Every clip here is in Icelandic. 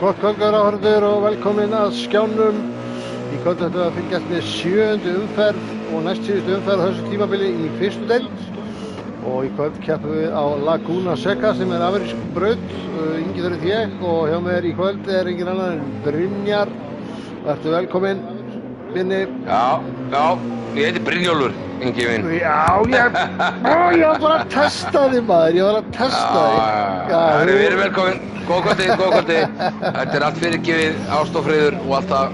Gott kvöldar áhorfendur og velkomin að skjánum. Í kvöld ætlum við að fylgjast með 7. umferð og næst síðustu umferð þessu tímabili í fyrstu deild. Og í kvöld keppum við á Laguna Seca sem amerísk braut. Ingi Þór ég og hjá mér í kvöld engin annar en Brynjar. Vertu velkomin, Binni. Já, ég heiti Brynjólfur, Ingi minn. Já, ég var bara að testa þig maður, ég var að testa þig. Já, við erum velkomin. Góð kvöldi. Þetta allt fyrirgefið, ást og friður og allt það.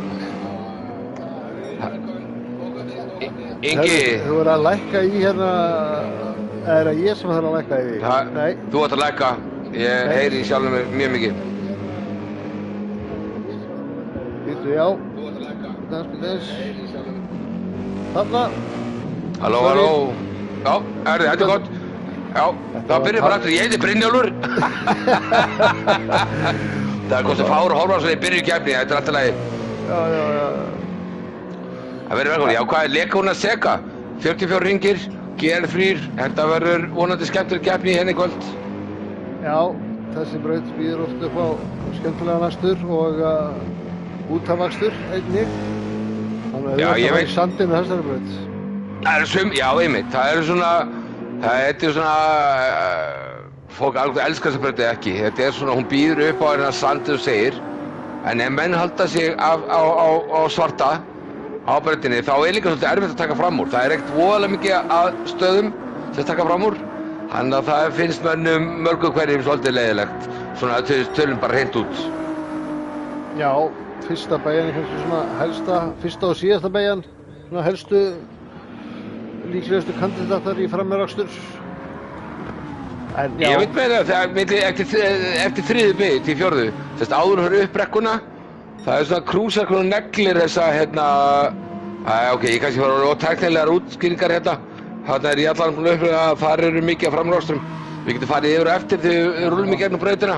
Ingi. Þú verður að lækka í hérna, er það ég sem þarf að lækka í því? Nei. Þú ætti að lækka, ég heyri sjálfum mér mjög mikið. Býttu, já. Þess. Þarna. Halló. Já, þetta er gott. Já, það byrjar bara aftur, ég heiti Brynjólfur. Það er gott að Fáur Hólmarsson í byrju keppni, þetta er alltaf lagi. Já. Það verður velkomin, já, hvað er Laguna Seca? 44 hringir, GR3, þetta verður vonandi skemmtileg keppni hérna í kvöld. Já, þessi braut býður oft upp á skemmtilega næstur og útavakstur einnig. Þannig að við erum í sandinu þessari braut. Það eru já, einmitt, það eru svona, þetta er svona, fólk alveg elskar þessa brauti ekki. Þetta er svona, hún býður upp á hérna sandið og segir, en ef menn halda sig á svarta, á brautinni, þá er líka svolítið erfitt að taka fram úr. Það er ekkert voðalega mikið að stöðum til að taka fram úr. Þannig að það finnst mönnum mörgu hverjum svolítið leiðilegt. Svona að tölum bara hreint út. Já, fyrsta beygjan er kannski svona fyrsta og síðasta beygjan, svona helstu líklegustu kandidatar í frammeirakstur. En já. Ég veit með það, eftir þriðju beygju til fjórðu, þess að áður fyrir upp brekkuna, það er svona krúsar og neglir þessa, ok, ég kannski fara ótæknilegar útskýringar hérna. Þarna er ég allan búinn að upplifa að þar eru mikið af frammeirakstum. Við getum farið yfir og eftir þegar við rúllum í gegnum brautina.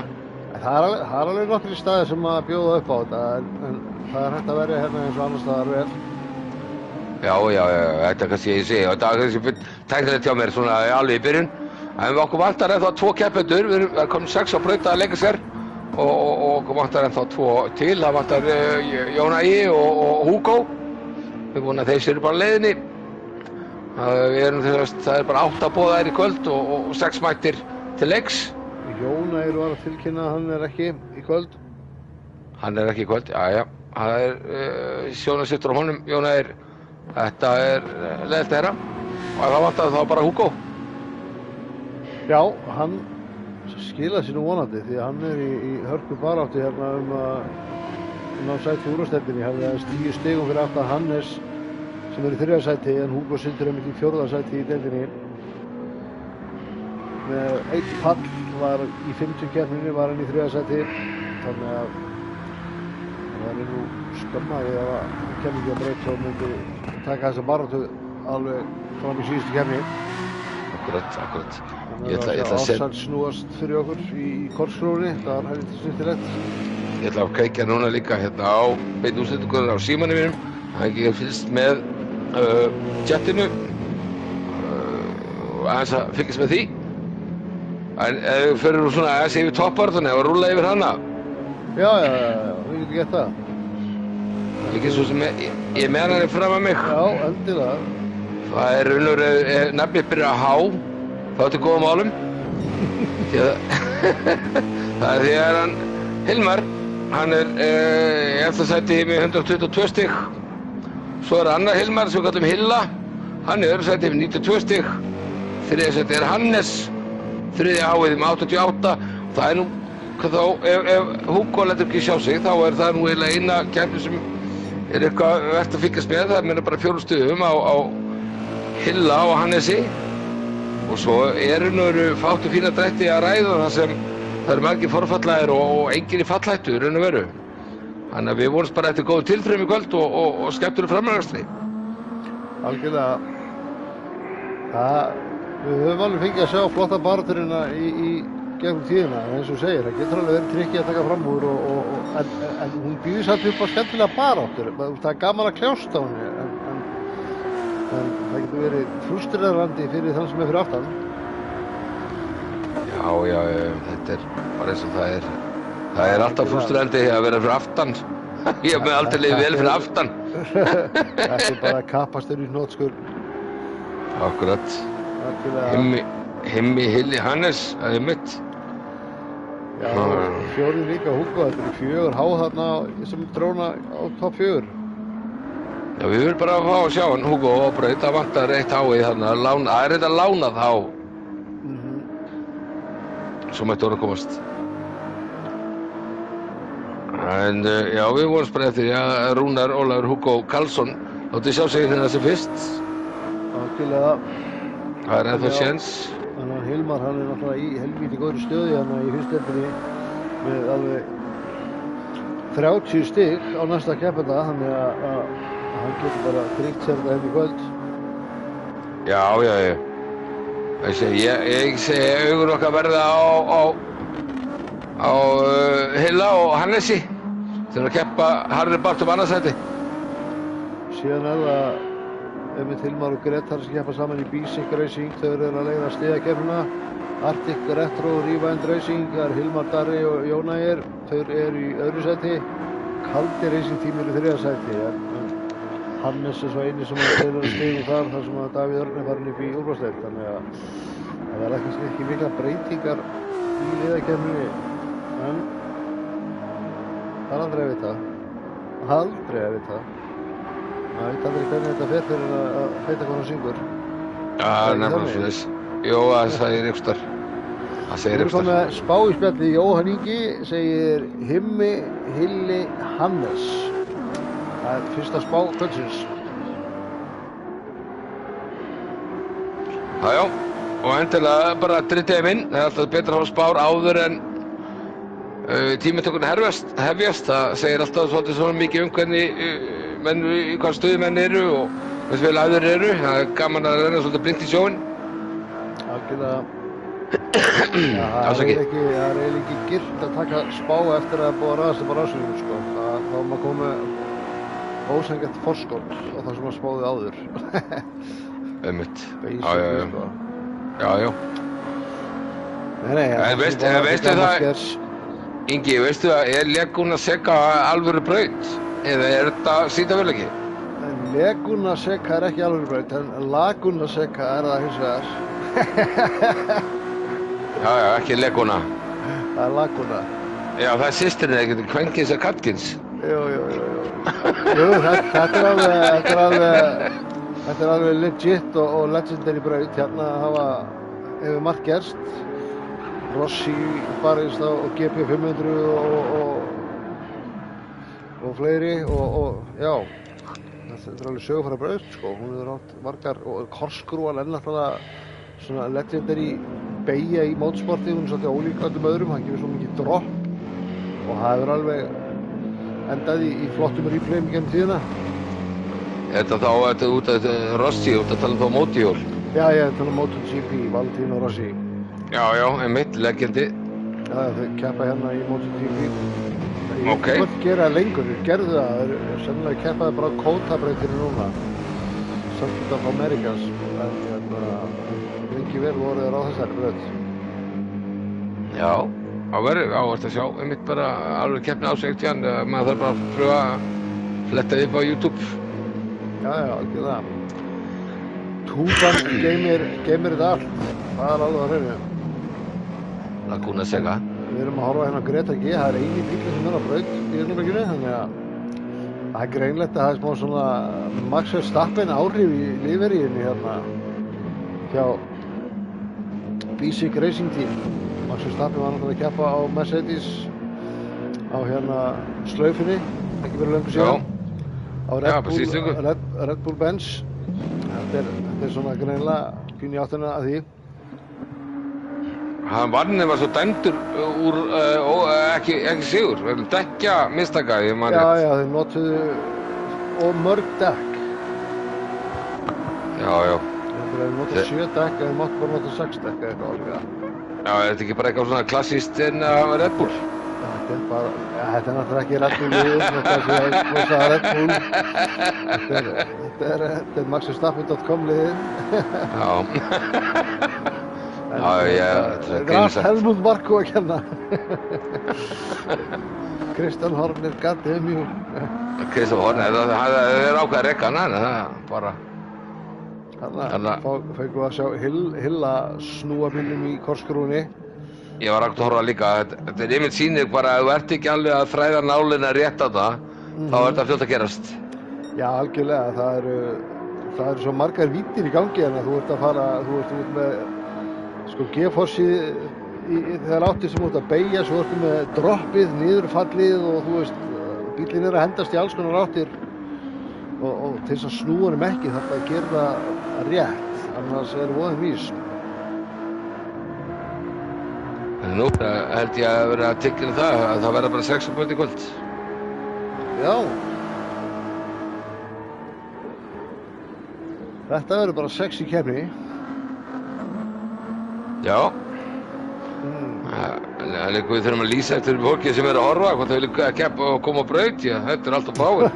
Það er alveg nokkrir staðir sem að bjóða upp á þetta, en það er hægt að verja hérna eins og annars staðar vel. Já, þetta kannski ég segi, þetta er kannski tæknilegt hjá mér svona alveg í byrjun. En við okkur vantar ennþá 2 keppendur, við erum komin 6 á braut að leika sér og okkur vantar ennþá 2 til, það vantar Jón Ægi og Hugo. Við erum búin að þeir séu bara á leiðinni. Það er bara 8 boðaðir í kvöld og 6 mættir til leiks. Jón Ægir var að tilkynna að hann er ekki í kvöld. Hann er ekki í kvöld, já. Það er sjónarsettur á honum, Jón Ægir. Þetta er leiðilegt að heyra og það vantar þá bara Hugo. Já, hann skilaði sér nú vonandi því að hann er í hörku baráttu hérna að ná sæti í úrvalsdeildinni. Hann hefði 10 stigum fyrir aftan Hannes sem er í 3. sæti en Hugo situr einmitt í 4. sæti í deildinni. Með 1 fall var í 50 keppninni var hann í 3. sæti, þannig að það er nú skömmaði að hann kemur ekki að braut og myndi taka þessa baráttu alveg fram í síðustu keppni. Akkurat. Ég ætla að Ársæll snúast fyrir okkur í Kornskrúni, það var helviti snyrtilegt. Ég ætla að kveikja núna líka hérna á beinu útsendingunum á símanum mínum. Það er fylgst með chatinu og aðeins að fylgjast með því. En ef við förum svona aðeins yfir toppbaráttunni og rúlla yfir hana. Já, við getum gett það. Líka svo sem ég með hana fram að mig. Já, endilega. Það er raunverulega, nafnið byrjar að há, þá er þetta góðum málum. Það er því að hann, Hilmar, hann er í eftir sæti með 122 stig. Svo er annar Hilmar sem við kallum Hilla, hann er í öðru sæti með 92 stig. 3. sæti er Hannes, 3. háið með 88. Það er nú, ef Hugo lætur ekki sjá sig, þá er það nú eiginlega eina keppni sem er eitthvað vert að fylgjast með. Það meina bara 4 stigum á Hilla og Hannesi og svo eru fátt og fína drætti að ræða þar sem það eru margir forfallaðir og enginn í fallhættu í raun og veru. Þannig að við vonumst bara eftir góðu tilþrifum í kvöld og skemmtileg framræðastri. Algjörlega. Við höfum alveg fengið að sjá flotta barátturina í gegnum tíðina, en eins og segir, það getur alveg verið trikki að taka fram úr en hún býður samt upp á skemmtilega baráttur. Það er gaman að kljást á henni, en það getur verið frústrerandi fyrir þann sem er fyrir aftan. Já, þetta er bara eins og það er. Það alltaf frustrandi að vera fyrir aftan. Ég hef með aldrei liðið vel fyrir aftan. Þetta bara kappastur í hnotskurn. Akkurat. Himmi Hilli Hannes, það mitt. Já, fjórið líka Hugo, þetta 4 há þarna sem dróna á topp 4. Já, við viljum bara fá að sjá hann Hugo á braut, það vantar 1 háið þarna, það þetta lánað há. Svo mætti orða komast. En já, við vonumst bara eftir að Rúnar Ólafur Hugo Karlsson láti sjá sig hérna sem fyrst. Algjörlega. Það ennþá séns. Þannig að Hilmar, hann náttúrulega í helvíti góðri stöðu hérna í fyrstdeildinni með alveg 30 stig á næsta keppanda, þannig að hann getur bara tryggt sér þetta í kvöld. Já. Ég segi augur okkar verða á Hilla og Hannesi til að keppa harðri bart annarsæti. Síðan það Hilmar og Gretar sem keppa saman í Basic Racing, þau eru að leiða stigakeppnina. Arctic Retro Rewind Racing, það Hilmar Darri og Jón Ægir, þau eru í öðru sæti. Kaldi Racing Team eru í 3. sæti, en Hannes svo eini sem er stigum þar sem að Davíð Örn farin upp í úrvalsdeild, þannig að það verða kannski ekki mikla breytingar í liðakeppninni, en það aldrei að vita. Það veit aldrei hvernig þetta fer fyrir að heita hvað hann syngur. Já, nefnilega svoleiðis. Jó, það segir ykkur. Við erum komið með spá í spjalli. Jóhann Ingi segir Himmi Hilli Hannes. Það fyrsta spá kvöldsins. Já, og endilega bara drittið minn. Það alltaf betra að hafa spár áður en tímatökurinn hefjast. Það segir alltaf svolítið svona mikið hvernig í hvað stöðu menn eru og hversu vel aðrir eru. Það gaman að renna svolítið blind í sjóinn. Algjörlega. Það er ekki gilt að taka spá eftir að búa að ræðast upp á rásinu, sko. Þá maður komið ósangett forskot á það sem maður spáði áður. Einmitt. Já. Nei, en veistu það, Ingi, veistu það, Laguna Seca alvöru braut? Eða þetta sýndaveruleiki? Laguna Seca ekki alvöru braut, en Laguna Seca það hins vegar. Já, ekki Laguna. Það Laguna. Já, það systirinn eða ekki, Kvenkins og Katkins. Jú, þetta er alveg legit og legendary braut. Hérna hefur margt gerst. Rossi barist á GP500 og fleiri og já, þetta er alveg sögufæra braut, sko. Hún hefur átt margar og korskrúan er náttúrulega svona legendary beygja í mótorsporti, hún er svolítið ólík öllum öðrum, það gefur svo mikið dropp og það hefur alveg endað í flottum replayum gegnum tíðina. Þetta út af Rossi, út að tala þá mótihjól? Já, ég er að tala MotoGP, Valentino Rossi. Já, einmitt, legendi. Já, þau keppa hérna í MotoGP. Ok. Ég mátt gera lengur, þeir gerðu það, þeir sennilega keppaði bara Kóta-brautinu núna. Circuit of Americas, en lengi vel voru þeir á þessari braut. Já, það verður áherslu að sjá, einmitt bara alveg keppni á sig tíðan, maður þarf bara að pröfa að fletta upp á YouTube. Já, algjörlega. Túban geymir þetta allt, það er alveg að hreinu. Laguna Seca. Við erum að horfa hérna á Greta G, það er eini bíl sem er á braut í öllumleikinu, þannig að það er greinlegt að það er smá svona Max Verstappen áhrif í lífveríunni hérna hjá Basic Racing Team. Max Verstappen var náttúrulega að keppa á Mercedes á hérna slaufinni, ekki verið löngu síðan. Á Red Bull Benz. Þetta er svona greinilega pínu í áttina að því. Varnir var svo dæmdur úr ekki sigur, dekkja mistaka, ég man rétt. Já, þeir notuðu og mörg dekk. Já. Þeir notuðu 7 dekk, þeir máttu bara nota 6 dekk eða eitthvað alveg. Já, þetta er ekki bara eitthvað svona klassískt en Red Bull? Þetta er náttúrulega ekki Red Bull liðið, Red Bull. Þetta er maxverstappen.com liðið. Já. Þetta er allt Helmut Marko að kenna. Kristján Horner, Gardemjú. Kristján Horner, það er ákveð að rekka hana, það er bara... Þannig fengum við að sjá Hilla snúa bílnum í korskrúni. Ég var að horfa líka, þetta er einmitt sýnir bara að þú ert ekki alveg að þræða nálina rétt á það, þá er þetta fljótt að gerast. Já, algjörlega, það eru svo margar vítir í gangi en þú ert að fara, þú ert út með sko G-forsið þegar áttið sem út að beygja, svo ertu með droppið, niðurfallið og þú veist, bílinn er að hendast í alls konar áttir og til þess að snúa honum ekki þarf að gera það rétt, annars er voðinn vís. En nú held ég að vera að tyggja það, að það verða bara 6 í kvöld. Já. Þetta verður bara 6 í keppni. Já. En við þurfum að lýsa eftir fólkið sem er að horfa, hvort þau vilja keppa og koma á braut, já, þetta er alltaf báir.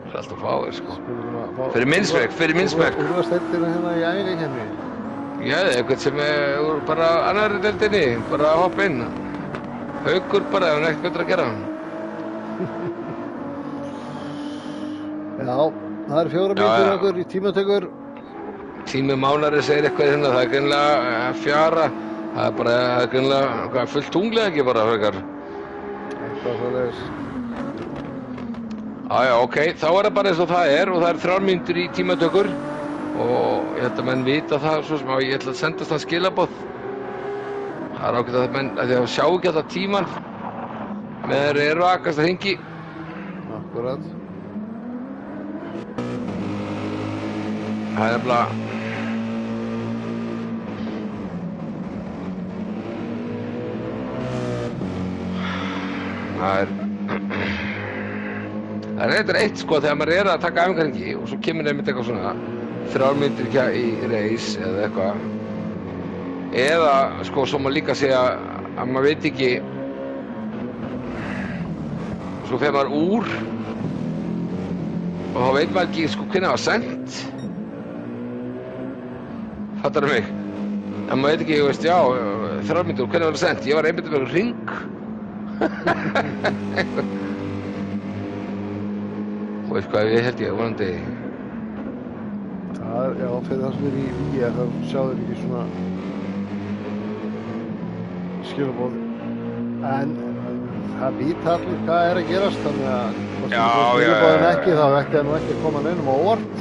Það er alltaf báir, sko. Fyrir minn smekk. Úrvalsdeildina hérna í æfingakeppni. Já, eitthvað sem er bara annarri deildinni, bara að hoppa inn. Haukur bara, ef hann ekkert betra að gera. Já, það eru 4 mínútur okkur í tímatökur. Tími Mánaris segir eitthvað hérna, það er greinilega fjara, það er bara greinilega fullt tunglið ekki bara frekar. Eitthvað svoleiðis. Já, ok, þá er það bara eins og það er og það er 3 mínútur í tímatökur og ég held að menn vita það svo sem ég ætla að sendast það skilaboð. Það er ágætt að menn, að því að sjá ekki alltaf tíman með þeir eru að kasta hringi. Akkurat. Það er nefnilega það er eitthvað eitt sko þegar maður er að taka æfingarhringi og svo kemur nefnilega eitthvað svona 3 mínútur í reis eða eitthvað eða sko svo maður líka segja að maður veit ekki svo fer maður úr og þá veit maður ekki sko hvernig það var sent. Fattar mig? En maður veit ekki, ég veist, já, 3 mínútur, hvernig var það sent? Ég var einmitt með hring. Og veist hvað, ég held ég, vonandi. Það er, já, fyrir það sem er í víja, þá sjá þeir ekki svona skilaboð. En það vita allir hvað er að gerast, þannig að hvort það skilaboðin ekki, þá ætti það nú ekki að koma neinum á óvart.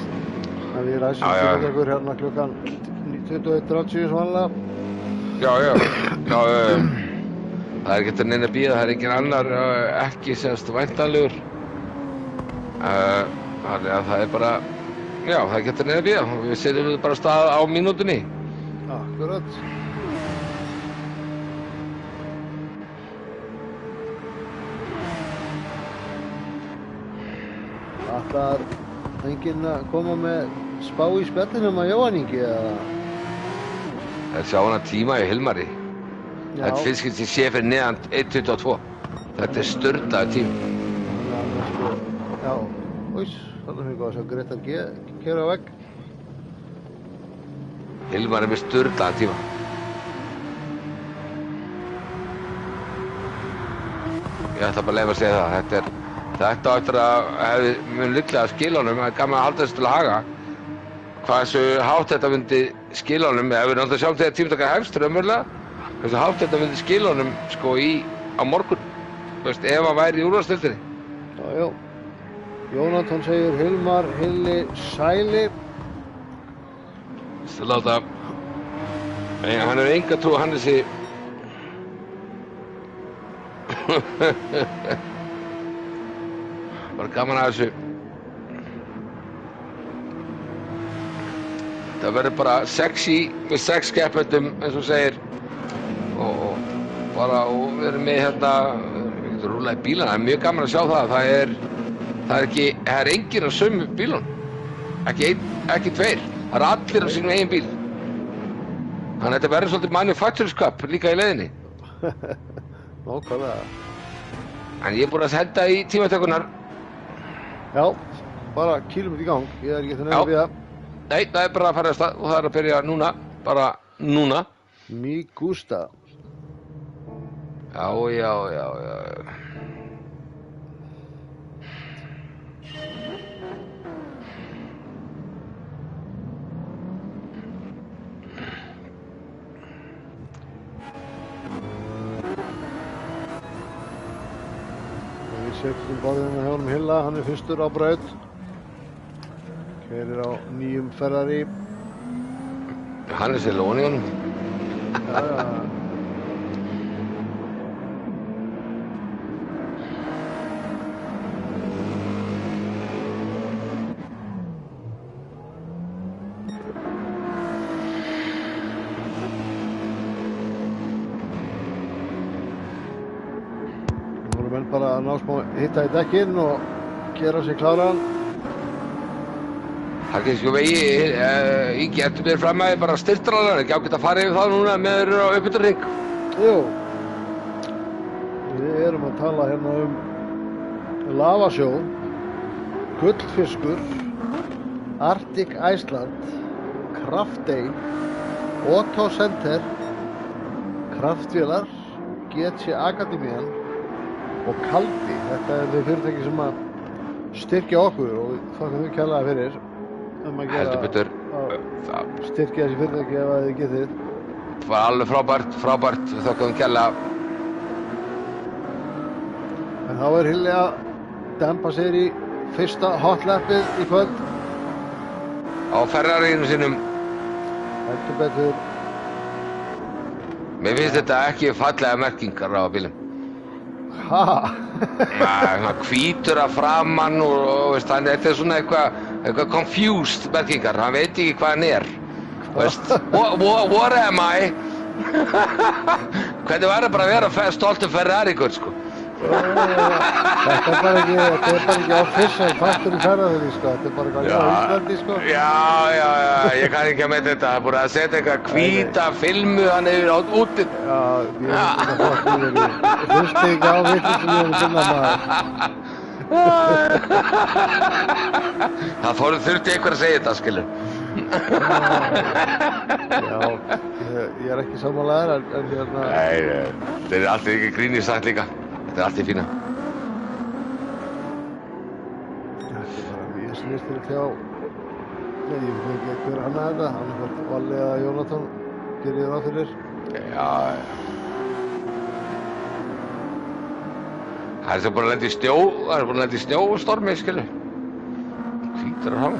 En við ræsum tímatökur hérna klukkan 21:30 sem vanlega. Já. Það er ekki eftir neina að bíða, það er engin annar ekki semst væntanlegur. Þannig að það er bara, já, það er ekki eftir neina að bíða. Við setjum við bara stað á mínútunni. Akkurat. Ætlar enginn að koma með spá í spjallinum að Jóhann Ingi eða? Það er sjá hana tíma í Hilmari. Þetta finnst ekki sé fyrir neðan 1.22. Þetta er sturlaður tími. Já, þannig að við góðum að sjá Gretar keyra á vegg. Hilmar er með sturlaðan tíma. Ég ætla bara að leyfa að segja það. Þetta á eftir að hefði mun líklega skilunum, það er gaman að halda þessu til að haga. Hversu hátt þetta myndi skilunum, ef við náttúrulega sjáum þegar tímataka hefst raunverulega, hversu hátt þetta myndi skilunum sko á morgun, þú veist, ef hann væri í úrvalsdeildinni. Já. Jónatan segir Hilmar, Hilli, Sæli. Það láta, hann hefur enga trú, hann þessi bara gaman að þessu. Það verður bara sexy með 6 keppendum eins og segir og við erum með hérna, við getum rúlað í bílana, það er mjög gaman að sjá það. Það er enginn á sömu bílunum, ekki 2, það er allir á sínum eigin bíl. Þannig að þetta verður svolítið manufacturers cup líka í leiðinni. Nákvæmlega. En ég er búinn að henda í tímatökurnar. Já, bara kýlum þetta í gang, ég er ekki þannig að við það. Nei, það er bara að fara að stað og það er að byrja núna, bara núna. Mi gusta. Já. Við setjum borðinu hjá honum Hilla, hann er fyrstur á braut. Keyrir á nýjum Ferrari. Hann er sér lóni honum. Já. Nú voru menn bara að ná smá hitta í dekkinn og gera sig kláran. Það er kannski vegi, í getur mér fram að bara styrtralar, ekki ágætt að fara yfir það núna með þeir á uppbytturring. Jú, við erum að tala hérna lavasjó, gullfiskur, Arctic Iceland, Kraftey, Otto Center, Kraftvélar, GC Akademían og Kaldi. Þetta er þau fyrirtæki sem að styrkja okkur og þakka þau kærlega fyrir. Heldur betur. Styrkja þessi fyrirtæki ef að þið getið. Það var alveg frábært, við þakkaðum kærlega. En þá er Hilli að dempa sér í fyrsta hotlappið í kvöld. Á Ferrariinu sínum. Heldur betur. Mér finnst þetta ekki fallega merkingar á bílum. Ha? Svona hvítur að framann og veist, þetta er svona eitthvað confused merkingar, hann veit ekki hvað hann er. Veist, what am I? Hvernig var það bara að vera stoltur Ferrari-gull, sko? Þetta er bara ekki official faktur í ferðarfyrir, sko. Þetta er bara eitthvað á Íslandi, sko. Já, ég kann ekki að með þetta. Það er búin að setja eitthvað hvíta filmu hann yfir á útið. Já, ég veist þetta flott í þeirri. Hlusti ekki á vitlisum ég finna maður. Það þurfti einhver að segja þetta, skilur. Já, ég er ekki sammálaður, en hérna... Nei, þetta er alltaf ekki grín í sagt líka. Þetta er allt í fína. Þetta er bara, ég snýst fyrir hjá... Nei, ég veit ekki hver hann er þetta. Hann er hvort Valli eða Jónatan, gerir ég ráð fyrir. Já. Það er svo búin að lenda í snjóstormi, skilu. Hvítur að hafa.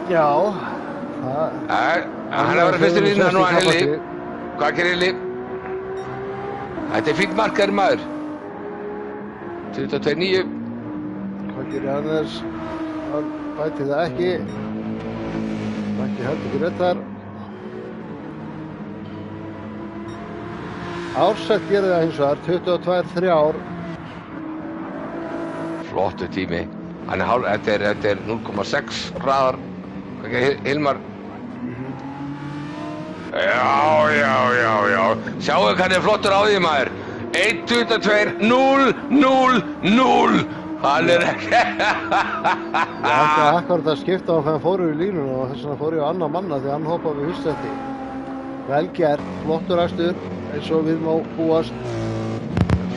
Já, það... Hann er að vera fyrstur í línu, nú að Hilli. Hvað gerir Hilli? Þetta er fínt markaður maður. 22.9. Hvað gerir Anders? Hann bæti það ekki. Ekki heldur ekki réttar. Ársætt gerir það hins vegar, 22.3. Flottu tími. Þetta er 0,6 hraðar. Hvað gerir Hilmar? Já. Sjáu hvað hann er flottur á því maður. 1.22.0.0.0. Hann er ekki. Ég ætti akkurat að skipta á þegar hann fór í línuna og þess vegna fór ég á annan manna því hann hoppaði við fyrstsetti. Vel gert, flottur akstur eins og við má búast.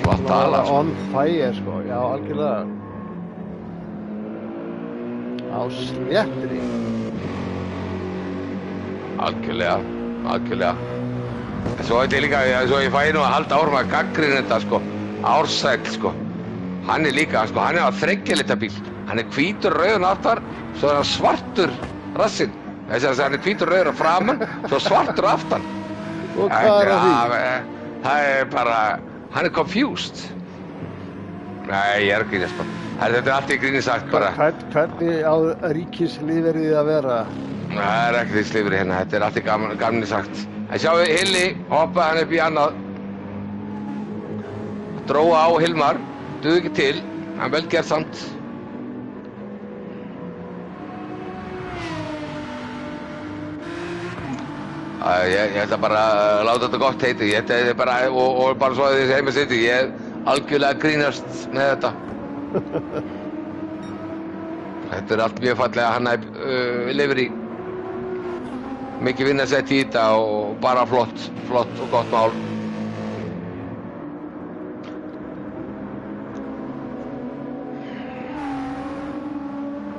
Flott ala, sko. On fire, sko. Já, algjörlega. Á sléttri. Algjörlega. Svo þetta er líka, svo ég fæ nú að halda árum að gagnrýna þetta, sko. Ársæll, sko. Hann er líka, sko, hann er á þreggjalita-bíl. Hann er hvítur rauður aftar, svo er hann svartur rassinn. Þess að hann er hvítur rauður á framan, svo svartur aftan. Og hvað er að því? Það er bara, hann er confused. Nei, ég er ekki þess bara. Þetta er allt í gríni sagt bara. Hvernig á ríkislífverðið að vera? Það er ekki því slífri hérna, þetta er allt í gamni sagt. En sjáu Hilli, hoppaði hann upp í annað. Dróa á Hilmar, duði ekki til, hann vel gert samt. Ég ætla bara að láta þetta gott heiti, þetta er bara, og bara svo að þessi heima sitt, ég er algjörlega að grínast með þetta. Þetta allt mjög fallega, hann lifir í mikið vinna sett í þetta og bara flott og gott mál.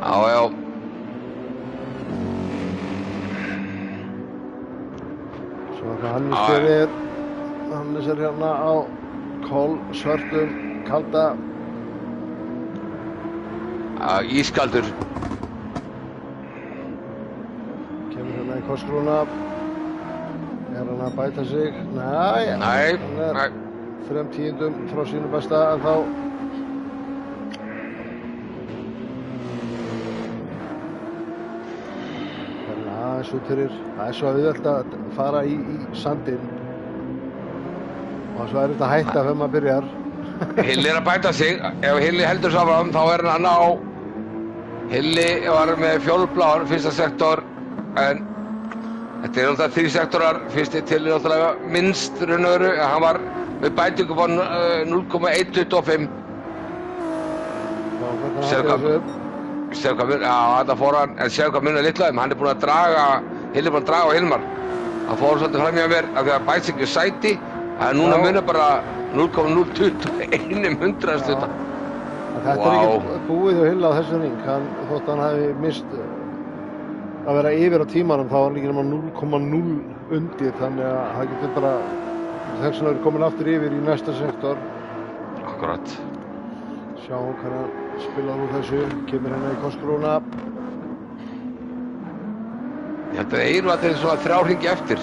Já. Svo Hannes hérna á kolsvörtum kalda. Ískaldur. Kemur hérna í kosskrúna. Hann að bæta sig? Nei. Hann 3/10 frá sínu besta en þá Suturir. Það svo auðvelt að fara í sandinn og svo þetta að hætta þegar maður byrjar. Hilli að bæta sig. Ef Hilli heldur saman þá hann á. Hilli var með fjólubláan fyrsta sektor en þetta náttúrulega 3 sektorar. Fyrsti til náttúrulega minnst raunöru. Hann var með bætingu på 0,125. Sér hvað mun, þetta fór hann, en sér hvað munið litla hann búinn að draga, Hilli búinn að draga á Hilmar. Það fór svolítið fram hjá mér af því að bæti ekki sæti, að núna munið bara 0,021 hundraðstuta. Þetta ekki búið hjá Hilli á þessu ring, þótt hann hafi mist að vera yfir á tímanum, þá var hann líka nema 0,0 undir, þannig að það getur bara, þess vegna er komin aftur yfir í næsta sektor. Akkurat. Sjáum hvernig spilar úr þessu, kemur hérna í kosskrúna. Ég held að þetta er svona 3 hringi eftir.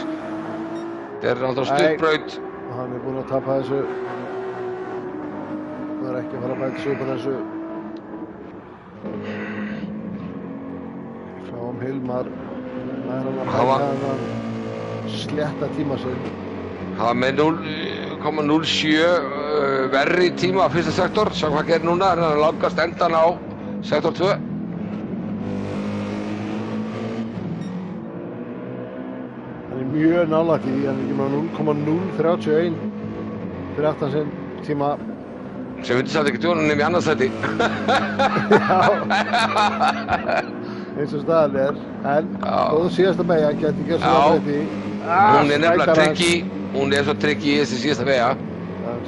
Þetta er náttúrulega stuttbraut. Hann búinn að tapa þessu. Það ekki að fara að bæta sig upp á þessu. Sjáum Hilmar. Hann að bæta hann slétta tíma sinn. Það var með 0,07 verri tíma á fyrsta sektor. Sjá hvað gerir núna, hann er langast endan á sektor 2. Hann er mjög nálægt í því, hann er ekki með 0,031 fyrir aftan sinn tíma. Sem myndi samt ekki djóna nefn í annarsæti. Já, eins og staðan er, en góð síðasta beygja gæti ekki að svona breytti. Hún er nefnilega tryggi, hún er svo tryggi í þessi síðasta beygja.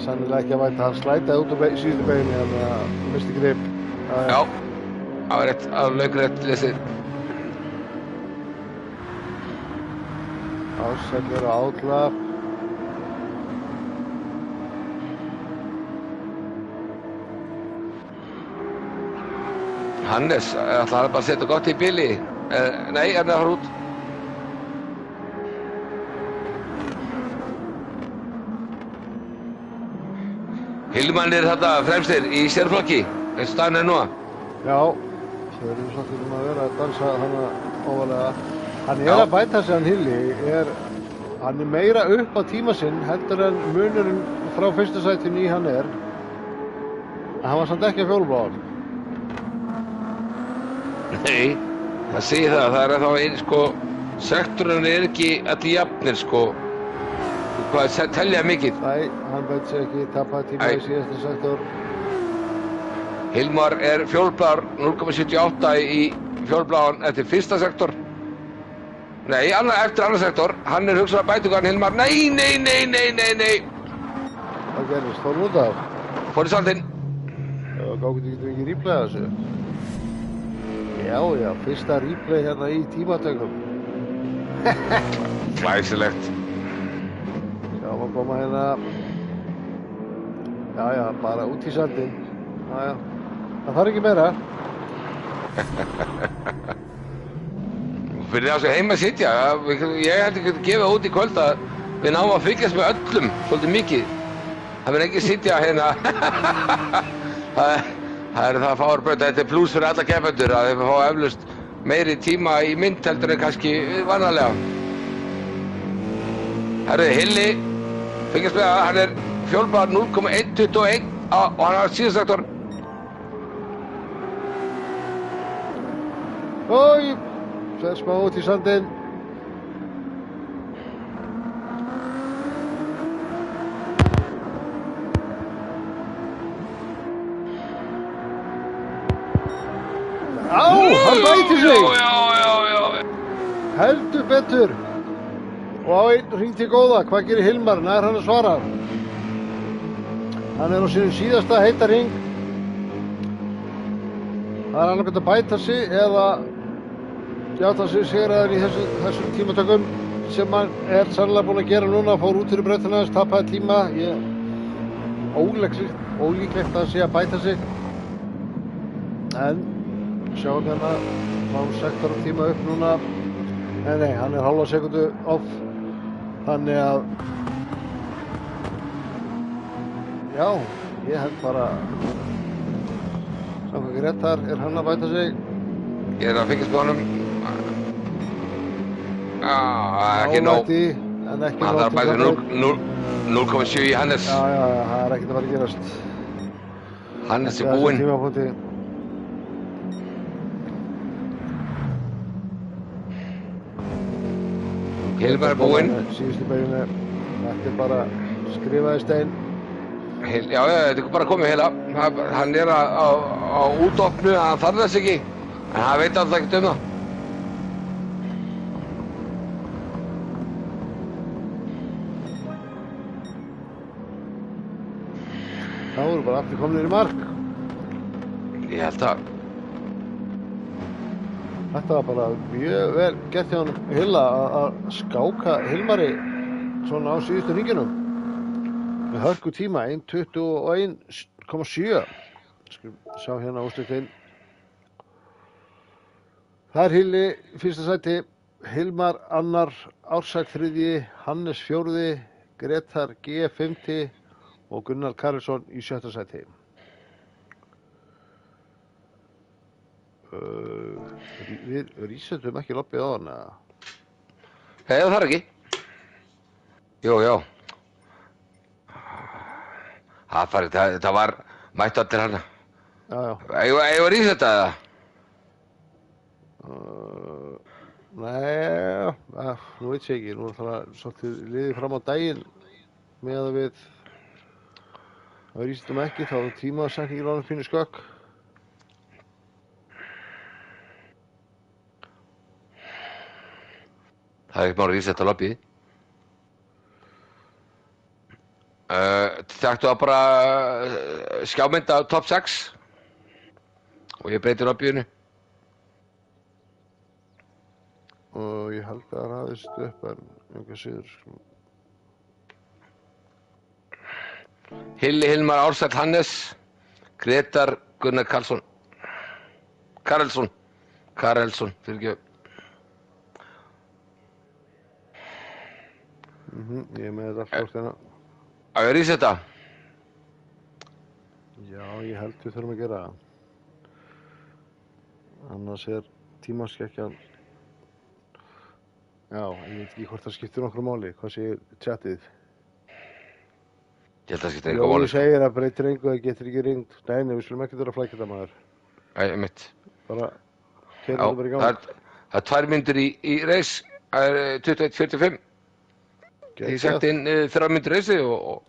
Sannilega ekki að væta, hann slætaði út á síðustu beginni, þannig að hann misti grip. Já, það var rétt, laukrétt lesið. Ásellur á átlap. Hannes, ætlaði bara að setja gott í bili. Nei, er það að fara út? Hilman er þetta fremstir í sérflokki, eins og staðan er núna. Já, þau eru svolítið að vera að dansa hana óvalega. Hann er að bæta sig hann Hilli, hann er meira upp á tíma sinn heldur en munurinn frá fyrsta sætinu í hann er. En hann var samt ekki að fjólubláðan. Nei, það segir það er þá einn sektorinn er ekki allir jafnir Hvað, telja mikið? Nei, hann bæti sig ekki, tapaði tíma í síðasta sektor. Hilmar er fjólblár 0,78 í fjólbláan eftir fyrsta sektor. Nei, eftir annar sektor. Hann er hugsað að bæta hann Hilmar. Nei. Hvað gerðist? Fór út af? Fór í sandinn. Gáði getur ekki replaya þessu. Já, fyrsta replay hérna í tímatökum. Glæsilegt. Sjáum að koma hérna. Já, bara út í sandinn. Já. Það þarf ekki meira. Fyrir það sem heima að sitja, ég held ekki að gefa út í kvöld að við náum að fylgjast með öllum svolítið mikið. Það verður ekki að sitja hérna. Það er það fárbrauð, þetta er plús fyrir alla keppendur að þeir fá eflaust meiri tíma í mynd heldur en kannski vanalega. Herðu, Hilli, fylgjast með að hann er fjólblár 0,121 og hann har síðastaktor. Ói, svo smá út í sandinn. Hann bætir sig! Já. Heldur betur. Og á einn hring til góða. Hvað gerir Hilmar? Nær hann að svara? Hann er á sínum síðasta heita hring. Það er annað að bæta sig eða játa sig sigraðar í þessum tímatökum sem hann er sannlega búinn að gera núna. Fór út fyrir brautina hans, tapaði tíma. Ólíklegt að hann sé að bæta sig. En sjáum hérna fá sektor tíma upp núna. Nei, hann er hálfa sekundu off. Þannig að já, ég held bara samkvæmt Grétar er hann að bæta sig. Ég er að fylgjast með honum. Já, ekki nóg. En ekki Það þarf bæði 0,7 í Hannes. Já, það er ekkert að fara að gerast. Hannes er búinn. Hilmar er búinn. Síðustu beginni, þetta er bara skrifaði stein. Já, þetta er bara komið heila. Hann er á útopnu, hann þarf þess ekki. En hann veit alltaf ekkert það. Það voru bara allir komnir í mark. Ég held að. Þetta var bara mjög vel gert hjá hann Hilla að skáka Hilmari svona á síðustu hringinum. Með hörku tíma, 1:21,7. Skulum sjá hérna úrslitin. Það er Hilli fyrsta sæti, Hilmar annar, Ársæll þriðji, Hannes fjórði, Grétar G fimmti og Gunnar Karlsson í sjötta sæti. Við resetum ekki lobbið á hann eða? Nei, það þarf ekki. Já. Það var mættu allir hana. Já. Eigum við að reseta það? Nei, nú veit ég ekki. Nú er það svolítið liðið fram á daginn með að við resetum ekki, þá er tímasetningin orðin pínu skökk. Það er ekki mál að reseta lobbyið. Þekktu það bara skjámynd af top 6 og ég breyti lobbyinu. Og ég held að það ræðist upp en einhver síður. Hilli, Hilmar, Ársæll, Hannes, Grétar, Gunnar Karlsson. Karelsson, fyrirgefðu. Ég er með þetta alltaf hérna. Á ég að reseta? Já, ég held við þurfum að gera það. Annars er tímaskekkjan. Já, ég veit ekki hvort það skiptir nokkru máli. Hvað segir chatið? Ég held að það skiptir eitthvað máli. Jói segir að breytir engu, það getur ekki ringt. Nei, við skulum ekki vera að flækja þetta maður. Mitt. Bara, keyrum þetta bara í gang. Það er 2 mínútur í reis. Það er 21:45. Ég setti inn 3 mínútur reysi og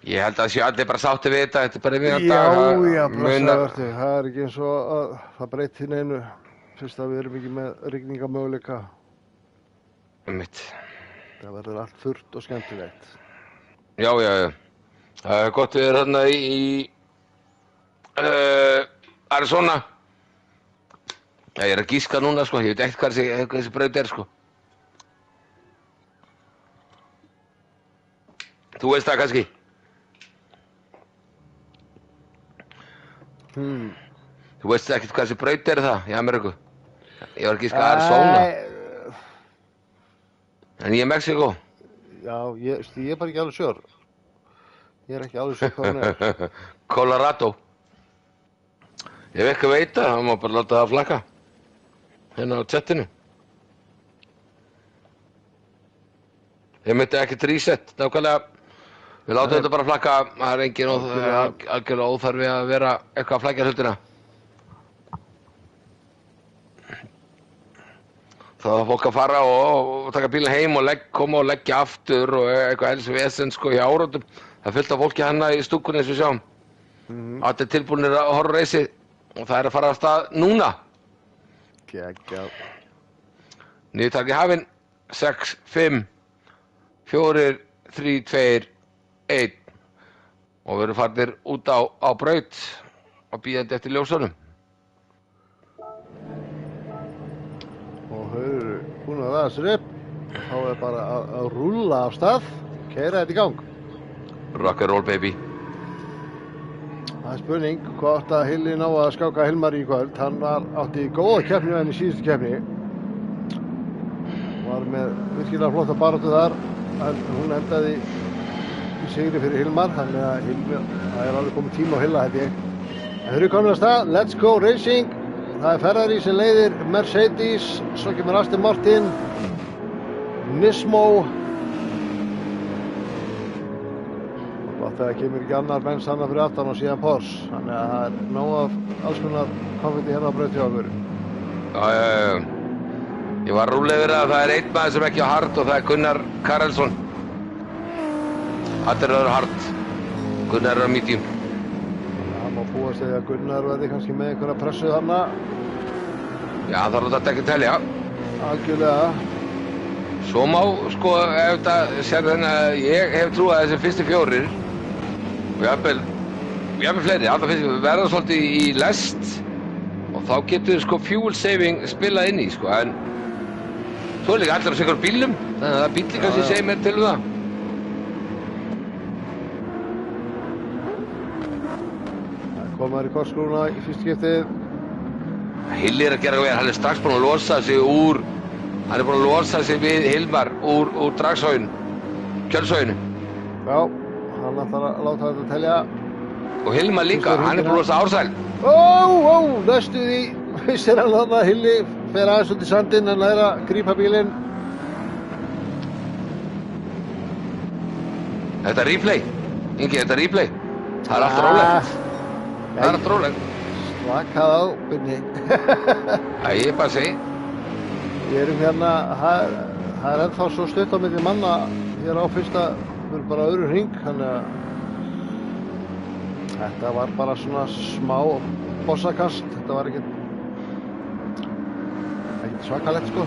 ég held að séu allir bara sátti við þetta. Þetta er bara mjög Já, blessaður. Það er ekki eins og að það breytir neinu. Fyrst að við erum ekki með rigningamöguleika. Mitt. Það verður allt þurrt og skemmtilegt. Já. Það er gott við erum hérna í Arizona. Ég er að gíska núna, sko. Ég veit ekkert hvað þessi braut er, sko. Þú veist það kannski? Þú veist ekkert hvað þessi braut er það í Ameríku? Ég var að gíska Arizona. En ég er Mexíkó. Já, ég er bara ekki alveg sjór. Ég er ekki alveg sjór hvað hann er. Colorado. Ég hef ekki að veita, það má bara láta það flakka. Hérna á chatinu. Ég myndi ekkert reset, nákvæmlega. Við látum þetta bara flakka, það er engin algjörlega óþarfi að vera eitthvað að flækja hlutina. Það var fólk að fara og taka bílinn heim og koma og leggja aftur og eitthvað helst vesen sko í áratum. Það er fullt af fólki hérna í stúkunni eins og við sjáum. Allir tilbúinir að horfa reisið og það að fara af stað núna. Geggjað. Niðurtaki hafinn, 6, 5, 4, 3, 2, 1 og við erum farnir út á braut og bíðandi eftir ljósunum. Og þau eru búin að ræða sér upp. Þá er bara að rúlla af stað, keyra þetta í gang. Rock'n'roll baby. Það er spurning hvort að Hilli ná að skáka Hilmar í kvöld. Hann átti góða keppni með henni í síðustu keppni. Var með virkilega flotta baráttu þar, en hún endaði í sigri fyrir Hilmar, þannig að það er alveg komið tíma á Hilla, held ég. En þau eru komin af stað, Let's Go Racing. Það er Ferrari sem leiðir Mercedes, svo kemur Aston Martin, Nismo. Og það kemur ekki annar Benz annað fyrir aftan og síðan Porsche. Þannig að það er nóg af alls konar konfetti hérna á braut hjá okkur. Já. Ég var rúlega verið að það er einn maður sem ekki á hard og það er Gunnar Karelsson. Allir eru hard. Gunnar er á medium. Það má búast við að Gunnar verði kannski með einhverja pressu þarna. Já, það er þetta ekki að telja. Algjörlega. Svo má, sko, ef þetta sér þennan að ég hef trúið að þessi fyrstu 4 og jafnvel fleiri, alltaf fyrstu verða svolítið í lest og þá getur sko fuel saving spilað inn í, sko, en svo er líka allir að segja bílum, þannig að það bíli kannski segir mér til það. Það komaður í kortskrúna í fyrstu skiptið. Hilli er að gera vel, hann er strax búinn að losa sig úr, hann er búinn að losa sig við Hilmar úr dragshóinu, kjölshóinu. Já, hann ætlar að láta þetta telja. Og Hilmar líka, hann er búinn að losa Ársæl. Næstu því, vissir hann þarna, Hilli fer aðeins út í sandinn en er að grípa bílinn. Þetta er replay, Ingi, þetta er replay. Það er allt rólegt. Það er allt rólegt. Slakað á, Binni. Það ég bara segi. Við erum hérna, það er ennþá svo stutt á milli manna hér á fyrsta, við erum bara öðru hring, þannig að þetta var bara svona smá bossakast, þetta var ekkert svakalegt, sko.